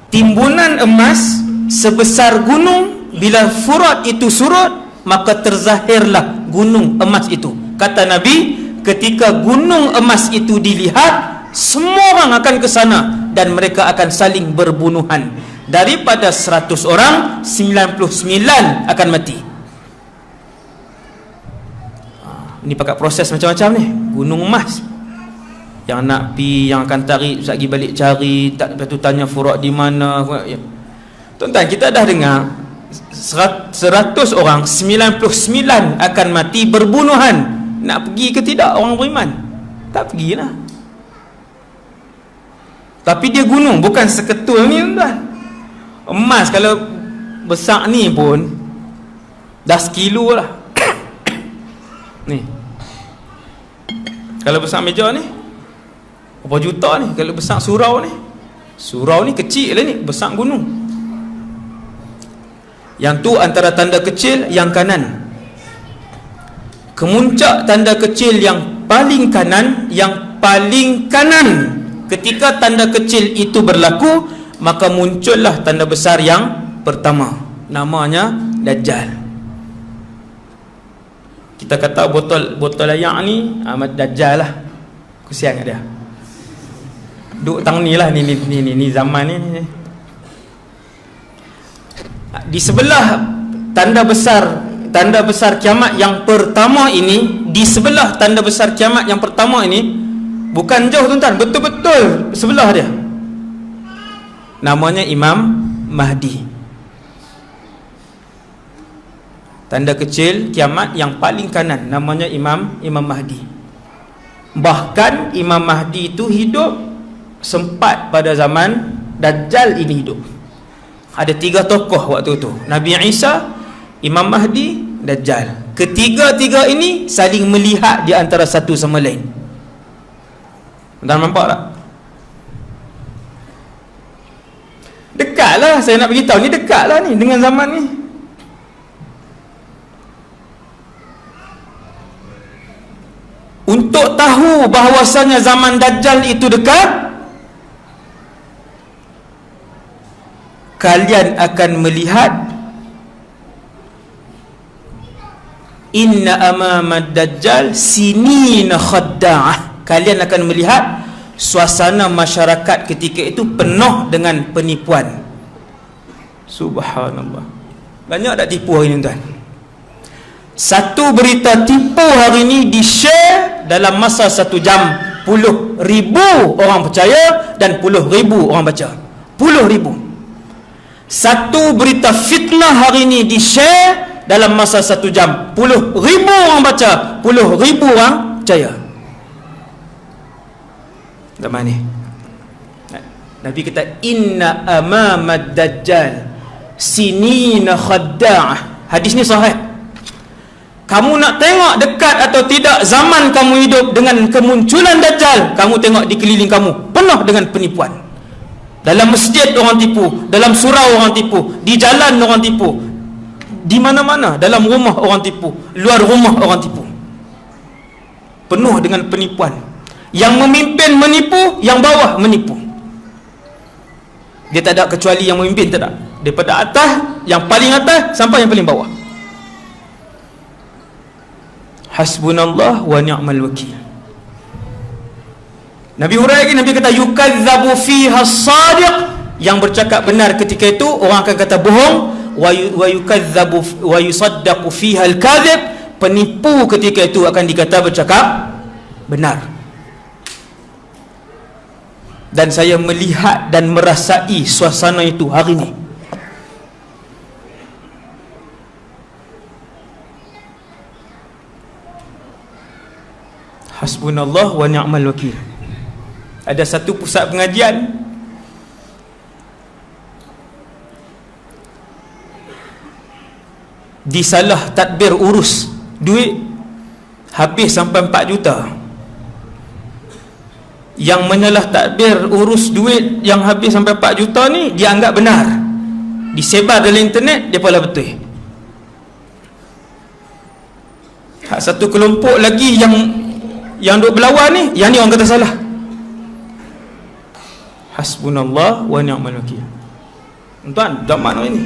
Timbunan emas sebesar gunung, bila Furat itu surut, maka terzahirlah gunung emas itu. Kata Nabi, ketika gunung emas itu dilihat, semua orang akan ke sana dan mereka akan saling berbunuhan. Daripada 100 orang, 99 akan mati. Ini pakai proses macam-macam ni. Gunung emas, yang nak pi, yang akan tarik, lagi balik cari, tak, lepas tu tanya Furat di mana. Tuan-tuan, kita dah dengar 100 orang, 99 akan mati berbunuhan. Nak pergi ke tidak orang beriman? Tak pergilah. Tapi dia gunung, bukan seketul ni tuan. Emas kalau besar ni pun dah sekilo lah. Ni, kalau besar meja ni berapa juta ni. Kalau besar surau ni kecil lah ni, besar gunung. Yang tu antara tanda kecil yang kanan. Kemuncak tanda kecil yang paling kanan Ketika tanda kecil itu berlaku, maka muncullah tanda besar yang pertama, namanya Dajjal. Kita kata botol air ni Ahmad Dajjal lah. Kesian dia. Duk tang ni lah, ni zaman ni. Di sebelah tanda besar kiamat yang pertama ini, di sebelah tanda besar kiamat yang pertama ini, bukan jauh tuan-tuan, betul-betul sebelah dia, namanya Imam Mahdi. Tanda kecil kiamat yang paling kanan namanya Imam Mahdi. Bahkan Imam Mahdi itu hidup sempat pada zaman Dajjal ini hidup. Ada 3 tokoh waktu itu, Nabi Isa, Imam Mahdi, Dajjal. Ketiga-tiga ini saling melihat di antara satu sama lain. Dah nampak tak? Dekatlah, saya nak beritahu ni, dekatlah ni dengan zaman ni. Untuk tahu bahawasanya zaman Dajjal itu dekat, kalian akan melihat inna amamad Dajjal sinina khadda'ah. Kalian akan melihat suasana masyarakat ketika itu penuh dengan penipuan. Subhanallah. Banyak tak tipu hari ni tuan? Satu berita tipu hari ni di-share dalam masa 1 jam, puluh ribu orang percaya dan puluh ribu orang baca. Puluh ribu. Satu berita fitnah hari ni di-share dalam masa 1 jam, puluh ribu orang baca, puluh ribu orang percaya. Zaman ni Nabi kata inna amamad Dajjal sinina khadda'ah. Hadis ni sahih. Kamu nak tengok dekat atau tidak zaman kamu hidup dengan kemunculan Dajjal, kamu tengok di keliling kamu penuh dengan penipuan. Dalam masjid orang tipu, dalam surau orang tipu, di jalan orang tipu, di mana-mana, dalam rumah orang tipu, luar rumah orang tipu. Penuh dengan penipuan. Yang memimpin menipu, yang bawah menipu. Dia tak ada kecuali yang memimpin, tak ada. Daripada atas, yang paling atas sampai yang paling bawah. Hasbunallah wa ni'mal wakil. Nabi huraikan lagi, Nabi kata yukazzabu fiha as-sadiq, yang bercakap benar ketika itu orang akan kata bohong, wa yukazzabu wa yusaddaqu fiha al-kadhib, penipu ketika itu akan dikata bercakap benar. Dan saya melihat dan merasai suasana itu hari ini. Hasbunallah wa ni'mal wakil. Ada satu pusat pengajian disalah tadbir urus duit habis sampai 4 juta. Yang menyalah takbir urus duit yang habis sampai 4 juta ni dianggap benar, disebar dalam internet, dia pula betul. Satu kelompok lagi yang duk berlawan ni, yang ni orang kata salah. Hasbunallah wa ni'mal wakil. Tuan, zaman ini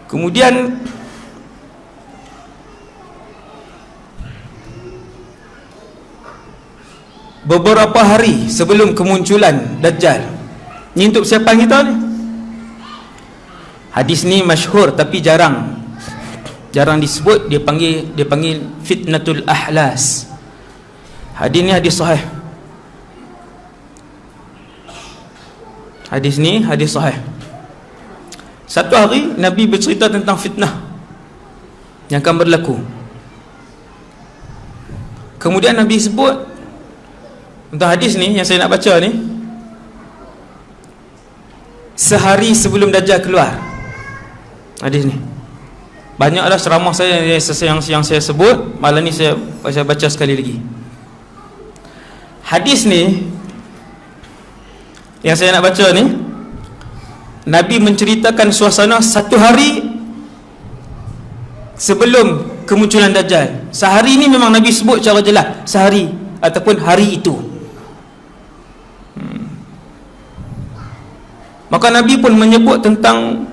kemudian beberapa hari sebelum kemunculan Dajjal ni, untuk persiapan kita ni, hadis ni masyhur tapi jarang disebut. Dia panggil fitnatul ahlas. Hadis ni hadis sahih. Hadis ni hadis sahih. Satu hari Nabi bercerita tentang fitnah yang akan berlaku. Kemudian Nabi sebut tentang hadis ni yang saya nak baca ni, sehari sebelum Dajjal keluar. Hadis ni banyaklah ceramah saya yang saya sebut, malam ni saya baca sekali lagi. Hadis ni yang saya nak baca ni, Nabi menceritakan suasana satu hari sebelum kemunculan Dajjal. Sehari ni memang Nabi sebut secara jelas, sehari ataupun hari itu. Maka Nabi pun menyebut tentang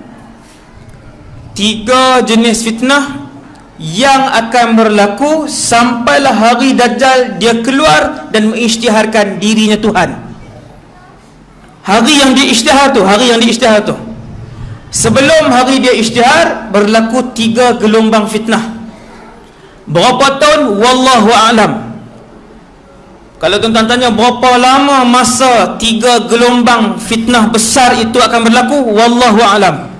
3 jenis fitnah yang akan berlaku sampailah hari Dajjal dia keluar dan mengisytiharkan dirinya Tuhan. Hari yang diisytihar tu, sebelum hari dia isytihar, berlaku 3 gelombang fitnah. Berapa tahun? Wallahu a'lam. Kalau tuan-tuan tanya berapa lama masa 3 gelombang fitnah besar itu akan berlaku, wallahu a'lam.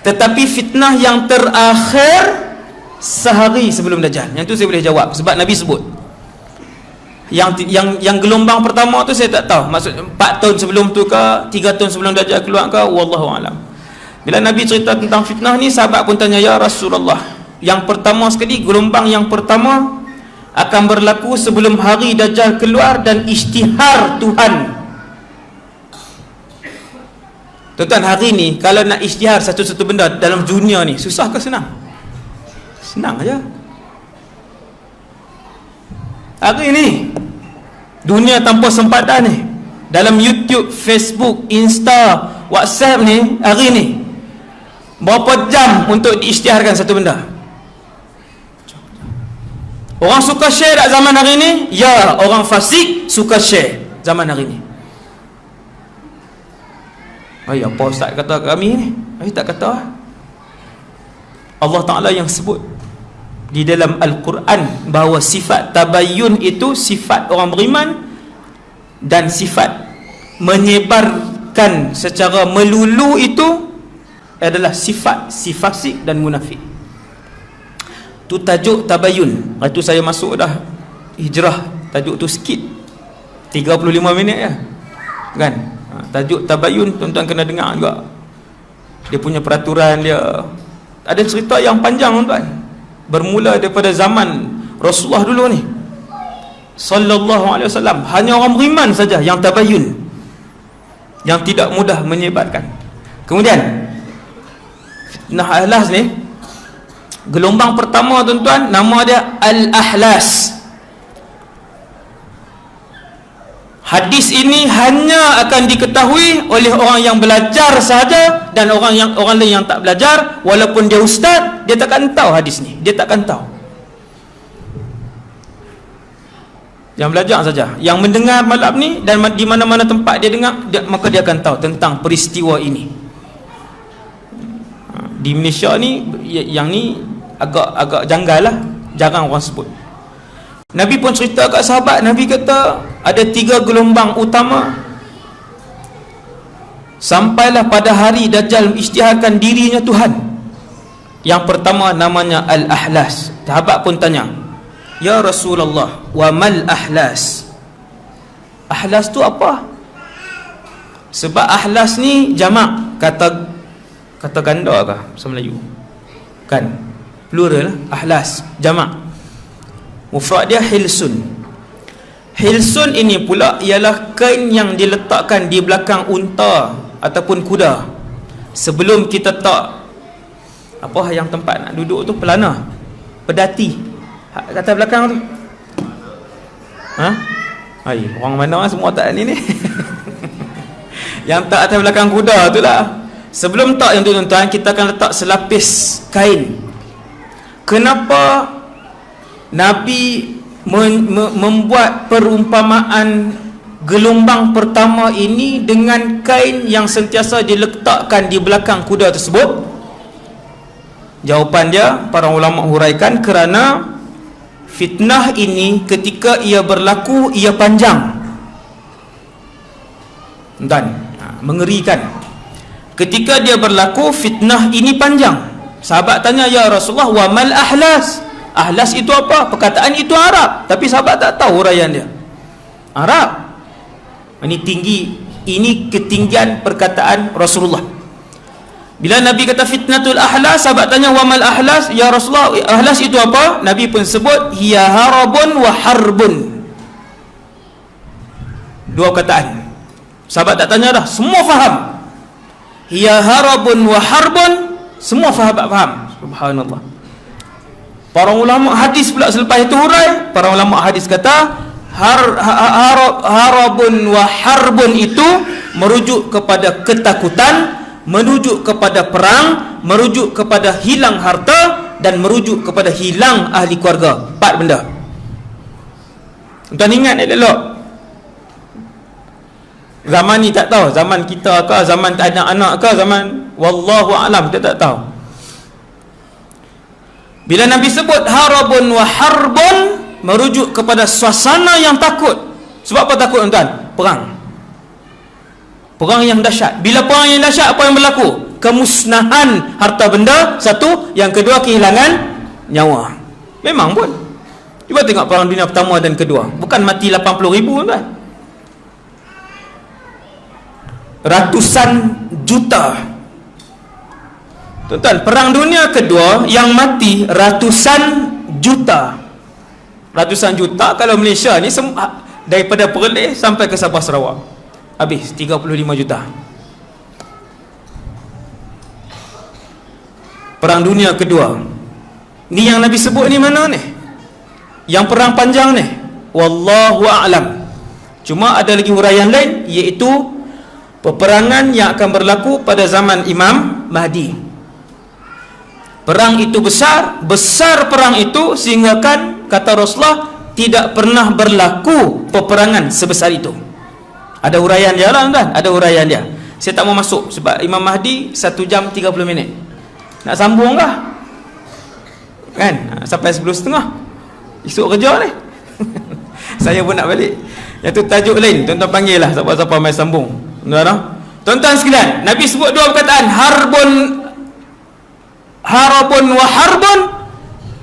Tetapi fitnah yang terakhir sehari sebelum Dajjal, yang tu saya boleh jawab sebab Nabi sebut. Yang gelombang pertama tu saya tak tahu, maksud 4 tahun sebelum tu ke 3 tahun sebelum Dajjal keluar ke, wallahu alam. Bila Nabi cerita tentang fitnah ni, sahabat pun tanya, ya Rasulullah, yang pertama sekali, gelombang yang pertama akan berlaku sebelum hari Dajjal keluar dan isytihar Tuhan. Tuan-tuan, hari ni kalau nak isytihar satu-satu benda dalam dunia ni, susah ke senang? Senang aja. Hari ni dunia tanpa sempadan ni, dalam YouTube, Facebook, Insta, WhatsApp ni, hari ni berapa jam untuk diisytiharkan satu benda? Orang suka share tak zaman hari ni? Ya, orang fasik suka share zaman hari ni. Apa Ustaz kata kami ni? Tak kata. Allah Ta'ala yang sebut di dalam Al-Quran bahawa sifat tabayyun itu sifat orang beriman, dan sifat menyebarkan secara melulu itu adalah sifat si fasik dan munafik. Tu tajuk tabayyun. Itu saya masuk dah hijrah, tajuk tu sikit 35 minit kan. Tajuk tabayyun tuan-tuan kena dengar juga. Dia punya peraturan dia ada cerita yang panjang tuan-tuan. Bermula daripada zaman Rasulullah dulu ni sallallahu alaihi wasallam, hanya orang beriman saja yang tabayyun, yang tidak mudah menyebarkan. Kemudian fitnah ahlas ni, gelombang pertama tuan-tuan, nama dia Al-Ahlas. Hadis ini hanya akan diketahui oleh orang yang belajar sahaja, dan orang lain yang tak belajar, walaupun dia ustaz, dia takkan tahu hadis ni. Dia takkan tahu. Yang belajar saja, yang mendengar malam ni, dan di mana-mana tempat dia dengar, maka dia akan tahu tentang peristiwa ini. Di Malaysia ni, yang ni agak janggal lah, jarang orang sebut. Nabi pun cerita kat sahabat, Nabi kata ada 3 gelombang utama sampailah pada hari Dajjal mengisytiharkan dirinya Tuhan. Yang pertama namanya Al-Ahlas. Sahabat pun tanya, ya Rasulullah, wa mal ahlas? Ahlas tu apa? Sebab ahlas ni jamak, kata ganda ke bahasa Melayu kan, plural lah. Ahlas jamak, mufrad dia hilsun. Hilsun ini pula ialah kain yang diletakkan di belakang unta ataupun kuda sebelum kita tak yang tempat nak duduk tu, pelana, pedati kata belakang tu. Orang mana semua tak ni yang tak atas belakang kuda tu lah. Sebelum tak yang tu tuan-tuan, kita akan letak selapis kain. Kenapa Nabi membuat perumpamaan gelombang pertama ini dengan kain yang sentiasa diletakkan di belakang kuda tersebut? Jawapan dia, para ulama huraikan, kerana fitnah ini ketika ia berlaku, ia panjang dan mengerikan. Ketika dia berlaku, fitnah ini panjang. Sahabat tanya, ya Rasulullah, wa mal ahlas? Ahlas itu apa? Perkataan itu Arab, tapi sahabat tak tahu huraian dia. Arab. Ini tinggi, ini ketinggian perkataan Rasulullah. Bila Nabi kata fitnatul ahlas, sahabat tanya, wa mal ahlas? Ya Rasulullah, ahlas itu apa? Nabi pun sebut, hiya harabun wa harbun. 2 kataan. Sahabat tak tanya dah, semua faham. Hiya harabun wa harbun, Semua sahabat faham. Subhanallah. Para ulama hadis pula selepas itu hurai, para ulama hadis kata harabun wa harbun itu merujuk kepada ketakutan, merujuk kepada perang, merujuk kepada hilang harta, dan merujuk kepada hilang ahli keluarga. 4 benda. Tuan ingat elok. Zaman ni tak tahu, zaman kita ke, zaman anak-anak ke, zaman wallahu alam, kita tak tahu. Bila Nabi sebut harabun wa harbun, merujuk kepada suasana yang takut. Sebab apa takut tuan? Perang. Perang yang dahsyat. Bila perang yang dahsyat, apa yang berlaku? Kemusnahan harta benda, satu. Yang kedua, kehilangan nyawa. Memang pun. Cuba tengok perang dunia pertama dan kedua. Bukan mati 80,000 tuan. Ratusan juta. Tuan-tuan, perang dunia kedua yang mati ratusan juta. Ratusan juta kalau Malaysia ni daripada Perlis sampai ke Sabah Sarawak. Habis 35 juta. Perang dunia kedua. Ni yang Nabi sebut ni mana ni? Yang perang panjang ni. Wallahu a'lam. Cuma ada lagi huraian lain, iaitu peperangan yang akan berlaku pada zaman Imam Mahdi. Perang itu besar perang itu sehingga kan kata Rasulullah tidak pernah berlaku peperangan sebesar itu. Ada huraian dia lah kan? Ada huraian dia. Saya tak mau masuk sebab Imam Mahdi 1 jam 30 minit. Nak sambung kah? Kan? Sampai 10.30. Esok kerja ni. Saya pun nak balik. Yang tu tajuk lain. Tuan-tuan panggil lah siapa-siapa mai sambung. Tuan-tuan sekalian, Nabi sebut 2 perkataan, harabun wa harbun,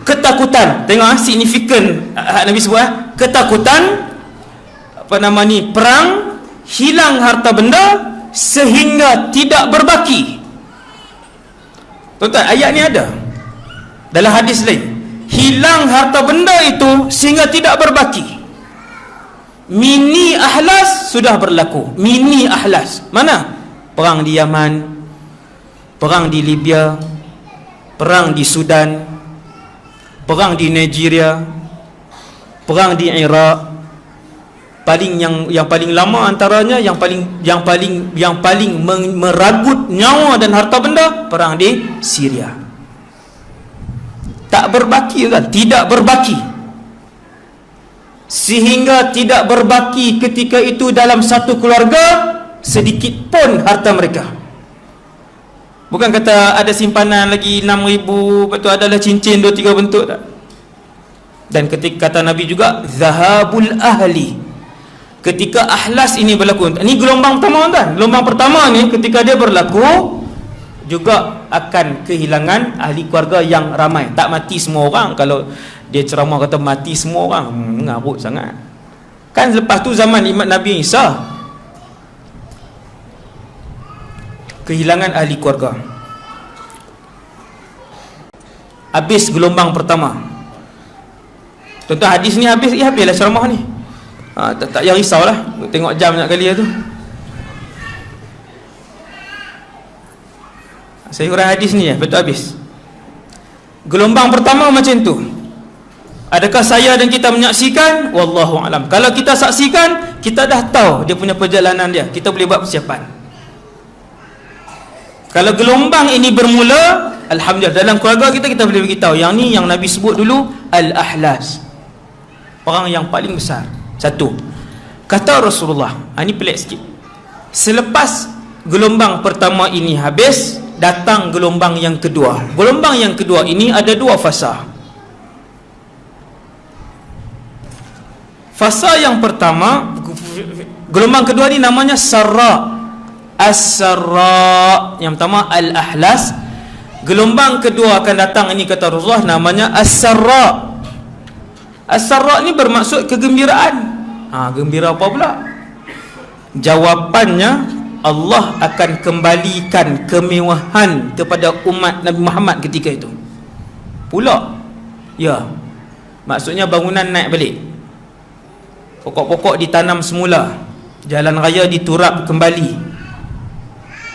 ketakutan. Tengok signifikan Nabi sebut ketakutan, apa nama ni, perang, hilang harta benda sehingga tidak berbaki. Tuan-tuan, ayat ni ada dalam hadis lain. Hilang harta benda itu sehingga tidak berbaki. Mini ahlas sudah berlaku. Mini ahlas mana? Perang di Yaman, perang di Libya, perang di Sudan, perang di Nigeria, perang di Iraq. Yang paling lama antaranya, yang paling meragut nyawa dan harta benda, perang di Syria. Tak berbaki kan? Tidak berbaki. Sehingga tidak berbaki ketika itu dalam satu keluarga sedikit pun harta mereka. Bukan kata ada simpanan lagi 6,000, betul adalah cincin 2-3 bentuk tak? Dan ketika kata Nabi juga zahabul ahli, ketika ahlas ini berlaku, ini gelombang pertama kan? Gelombang pertama ni ketika dia berlaku juga akan kehilangan ahli keluarga yang ramai. Tak mati semua orang. Kalau dia ceramah kata mati semua orang, mengarut sangat. Kan lepas tu zaman Imam Nabi Isa, kehilangan ahli keluarga. Habis gelombang pertama. Tuan-tuan, hadis ni habislah ceramah ni. Tak payah risaulah tengok jam nak kali tu. Saya urang hadis ni betul habis. Gelombang pertama macam tu. Adakah saya dan kita menyaksikan? Wallahu alam. Kalau kita saksikan, kita dah tahu dia punya perjalanan dia. Kita boleh buat persiapan. Kalau gelombang ini bermula, alhamdulillah, dalam keluarga kita boleh beritahu yang ni yang Nabi sebut dulu al-ahlas. Perang yang paling besar. Satu. Kata Rasulullah, ini pelik sikit. Selepas gelombang pertama ini habis, datang gelombang yang kedua. Gelombang yang kedua ini ada 2 fasa. Fasa yang pertama, gelombang kedua ni namanya sarra. As-sarra. Yang pertama al-ahlas. Gelombang kedua akan datang, ini kata Rasulullah, namanya as-sarra. As-sarra ni bermaksud kegembiraan. Gembira apa pula? Jawapannya, Allah akan kembalikan kemewahan kepada umat Nabi Muhammad ketika itu. Pula, ya, maksudnya bangunan naik balik, pokok-pokok ditanam semula, jalan raya diturap kembali,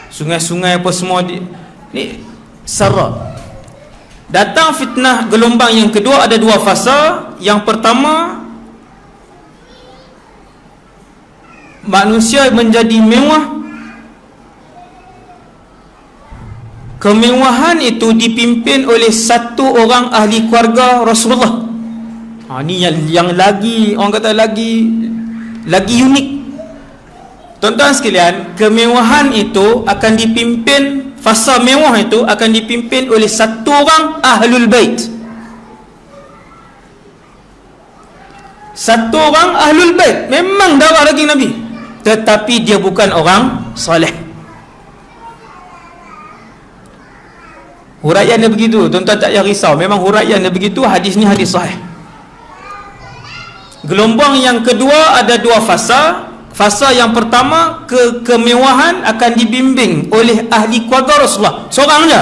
sungai-sungai apa semua ni sara. Datang fitnah gelombang yang kedua, ada dua fasa. Yang pertama, manusia menjadi mewah. Kemewahan itu dipimpin oleh satu orang ahli keluarga Rasulullah. Ni yang lagi, orang kata lagi unik. Tuan-tuan sekalian, kemewahan itu akan dipimpin, fasa mewah itu akan dipimpin oleh satu orang ahlul bait. Satu orang ahlul bait, memang darah daging Nabi, tetapi dia bukan orang soleh. Huraian dia begitu, tuan-tuan tak payah risau. Memang huraian dia begitu, hadis ni hadis sahih. Gelombang yang kedua ada dua fasa. Fasa yang pertama, kemewahan akan dibimbing oleh ahli keluarga Rasulullah, seorang je.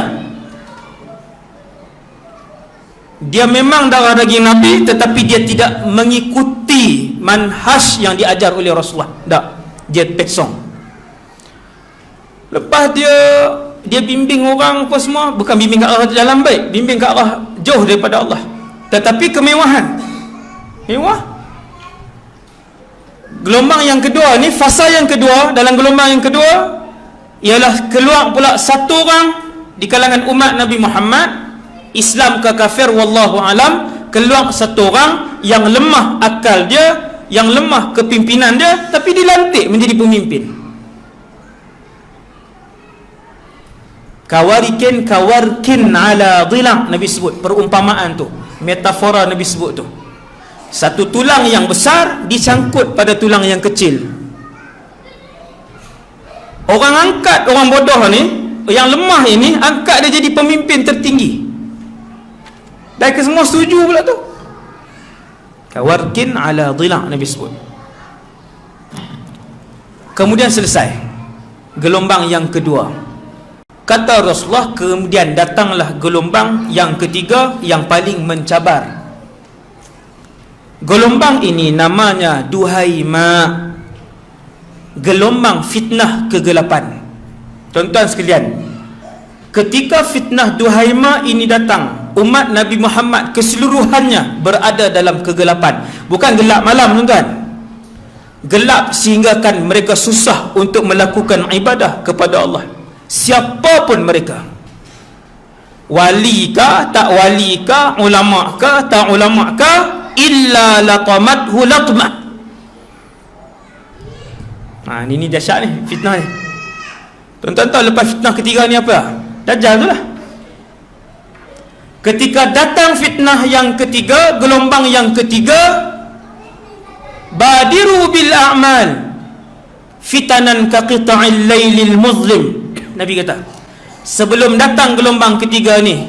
Dia memang darah daging Nabi, tetapi dia tidak mengikuti manhaj yang diajar oleh Rasulullah. Tak, dia peksong. Lepas dia bimbing orang apa semua, bukan bimbing ke arah jalan baik, bimbing ke arah jauh daripada Allah. Tetapi kemewahan, mewah. Gelombang yang kedua ni, fasa yang kedua, dalam gelombang yang kedua ialah keluar pula satu orang di kalangan umat Nabi Muhammad, Islam ke kafir wallahu alam, keluar satu orang yang lemah akal dia, yang lemah kepimpinan dia, tapi dilantik menjadi pemimpin. Kawarkin ala dhilang, Nabi sebut perumpamaan tu, metafora Nabi sebut tu. Satu tulang yang besar disangkut pada tulang yang kecil. Orang angkat orang bodoh ni, yang lemah ini, angkat dia jadi pemimpin tertinggi. Dan semua setuju pula tu. Kawarkin ala dhilang, Nabi sebut. Kemudian selesai gelombang yang kedua. Kata Rasulullah, kemudian datanglah gelombang yang ketiga yang paling mencabar. Gelombang ini namanya Duhaima, gelombang fitnah kegelapan. Tuan-tuan sekalian, ketika fitnah Duhaima ini datang, umat Nabi Muhammad keseluruhannya berada dalam kegelapan. Bukan gelap malam, tuan-tuan. Gelap sehingga kan mereka susah untuk melakukan ibadah kepada Allah. Siapapun mereka, wali kah, tak wali kah, ulama kah, tak ulama kah, illa laqamathu latmah. Ini dahsyat ni, fitnah ni. Tuan-tuan tahu lepas fitnah ketiga ni apa? Dajjal tu lah. Ketika datang fitnah yang ketiga, gelombang yang ketiga, badiru bil a'mal fitanan ka qita'il lailil muzlim. Nabi kata, sebelum datang gelombang ketiga ni,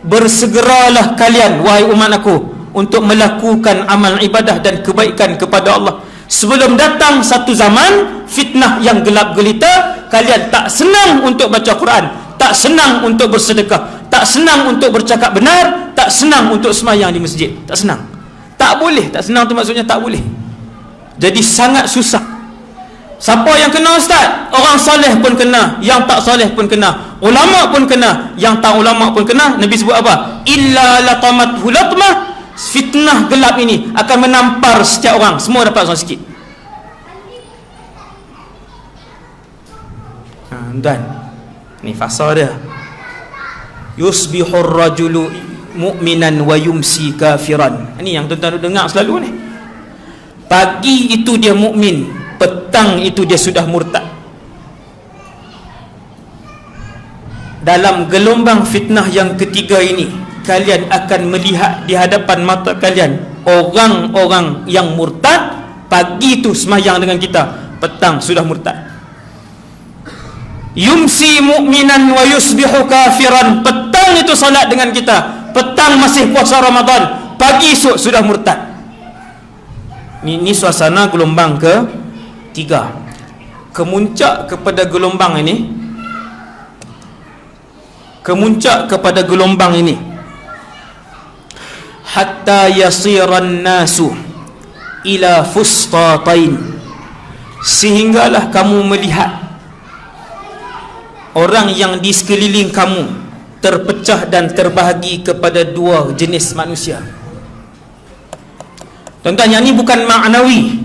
bersegeralah kalian wahai umat aku untuk melakukan amal ibadah dan kebaikan kepada Allah. Sebelum datang satu zaman fitnah yang gelap gelita, kalian tak senang untuk baca Quran, tak senang untuk bersedekah, tak senang untuk bercakap benar, tak senang untuk sembahyang di masjid. Tak senang. Tak boleh. Tak senang tu maksudnya tak boleh. Jadi sangat susah. Siapa yang kena ustaz? Orang soleh pun kena, yang tak soleh pun kena, ulama pun kena, yang tak ulama pun kena. Nabi sebut apa? Illa laqamathu latmah. Fitnah gelap ini akan menampar setiap orang. Semua dapat orang sikit. Dan ni fasa dia. Yusbihur rajulu mu'minan wa yumsi kafiran. Ini yang tuan-tuan dengar selalu ni. Pagi itu dia mukmin, petang itu dia sudah murtad. Dalam gelombang fitnah yang ketiga ini, kalian akan melihat di hadapan mata kalian orang-orang yang murtad. Pagi itu semayang dengan kita, petang sudah murtad. Yumsi mu'minan wa yusbihu kafiran. Petang itu salat dengan kita, petang masih puasa Ramadan, pagi esok sudah murtad. Ini suasana gelombang ketiga. Kemuncak kepada gelombang ini, kemuncak kepada gelombang ini, hatta yasiran nasu ila fustatain, sehinggalah kamu melihat orang yang di sekeliling kamu terpecah dan terbahagi kepada dua jenis manusia. Tuan-tuan, yang ni bukan maknawi.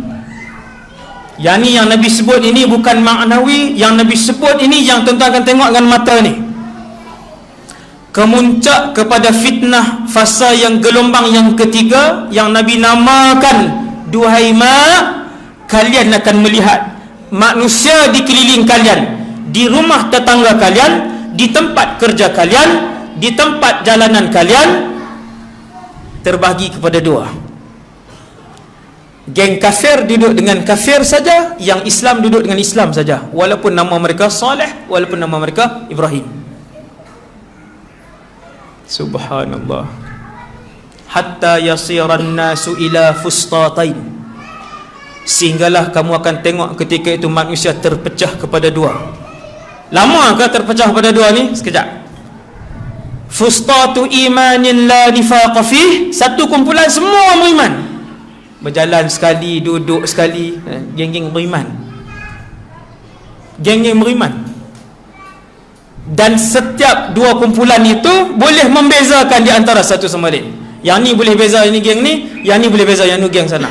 Yang ni yang Nabi sebut ini bukan maknawi. Yang Nabi sebut ini yang tuan-tuan akan tengok dengan mata ni. Kemuncak kepada fitnah fasa yang gelombang yang ketiga, yang Nabi namakan, duhai kalian akan melihat manusia di keliling kalian, di rumah tetangga kalian, di tempat kerja kalian, di tempat jalanan kalian, terbahagi kepada dua. Geng kafir duduk dengan kafir saja, yang Islam duduk dengan Islam saja, walaupun nama mereka Saleh, walaupun nama mereka Ibrahim. Subhanallah. Hatta yasiran nasu ila fustatain, sehinggalah kamu akan tengok ketika itu manusia terpecah kepada dua. Lamakah terpecah kepada dua ni? Sekejap. Fustatu imanin la nifaqa fih, satu kumpulan semua beriman, berjalan sekali, duduk sekali, geng-geng beriman, geng-geng beriman. Dan setiap dua kumpulan itu boleh membezakan di antara satu sama lain. Yang ni boleh beza ini geng ni, yang ni boleh beza yang ni geng sana.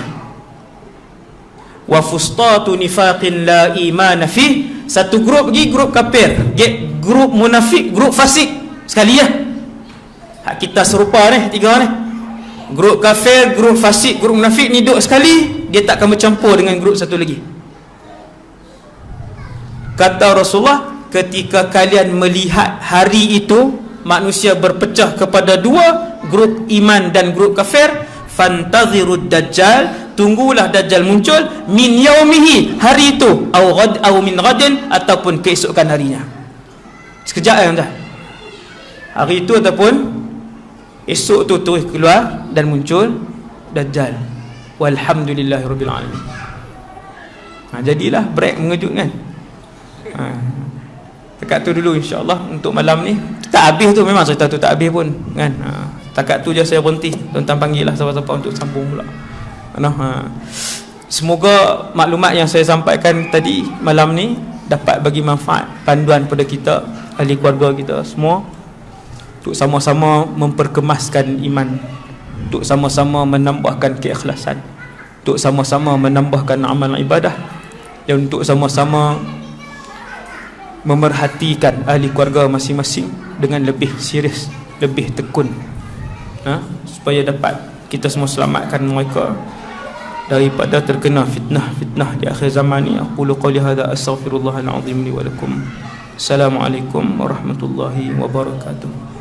Wa fustatu nifaqin la imana fi, satu grup lagi grup kafir, grup munafik, grup fasik sekali ya. Hak kita serupa ni, tiga ni. Grup kafir, grup fasik, grup munafik ni duduk sekali, dia tak akan bercampur dengan grup satu lagi. Kata Rasulullah, ketika kalian melihat hari itu manusia berpecah kepada dua, grup iman dan grup kafir, fantazirud dajjal, tunggulah dajjal muncul, min yaumihi, hari itu, au min ghadin, ataupun keesokan harinya. Sekejap ya, hari itu ataupun esok tu terus keluar dan muncul dajjal. Walhamdulillahirabbil alamin. Jadilah break mengejutkan. Dekat tu dulu insya-Allah untuk malam ni. Tak habis tu, memang cerita tu tak habis pun kan. Takat tu je saya berhenti. Tuan-tuan panggil lah siapa-siapa untuk sambung pula. Semoga maklumat yang saya sampaikan tadi malam ni dapat bagi manfaat, panduan pada kita, ahli keluarga kita semua, untuk sama-sama memperkemaskan iman, untuk sama-sama menambahkan keikhlasan, untuk sama-sama menambahkan amal ibadah, dan untuk sama-sama memerhatikan ahli keluarga masing-masing dengan lebih serius, lebih tekun, supaya dapat kita semua selamatkan mereka daripada terkena fitnah di akhir zaman ni. Aqulu qawli hadza astaghfirullahal azim li wa lakum. Assalamualaikum warahmatullahi wabarakatuh.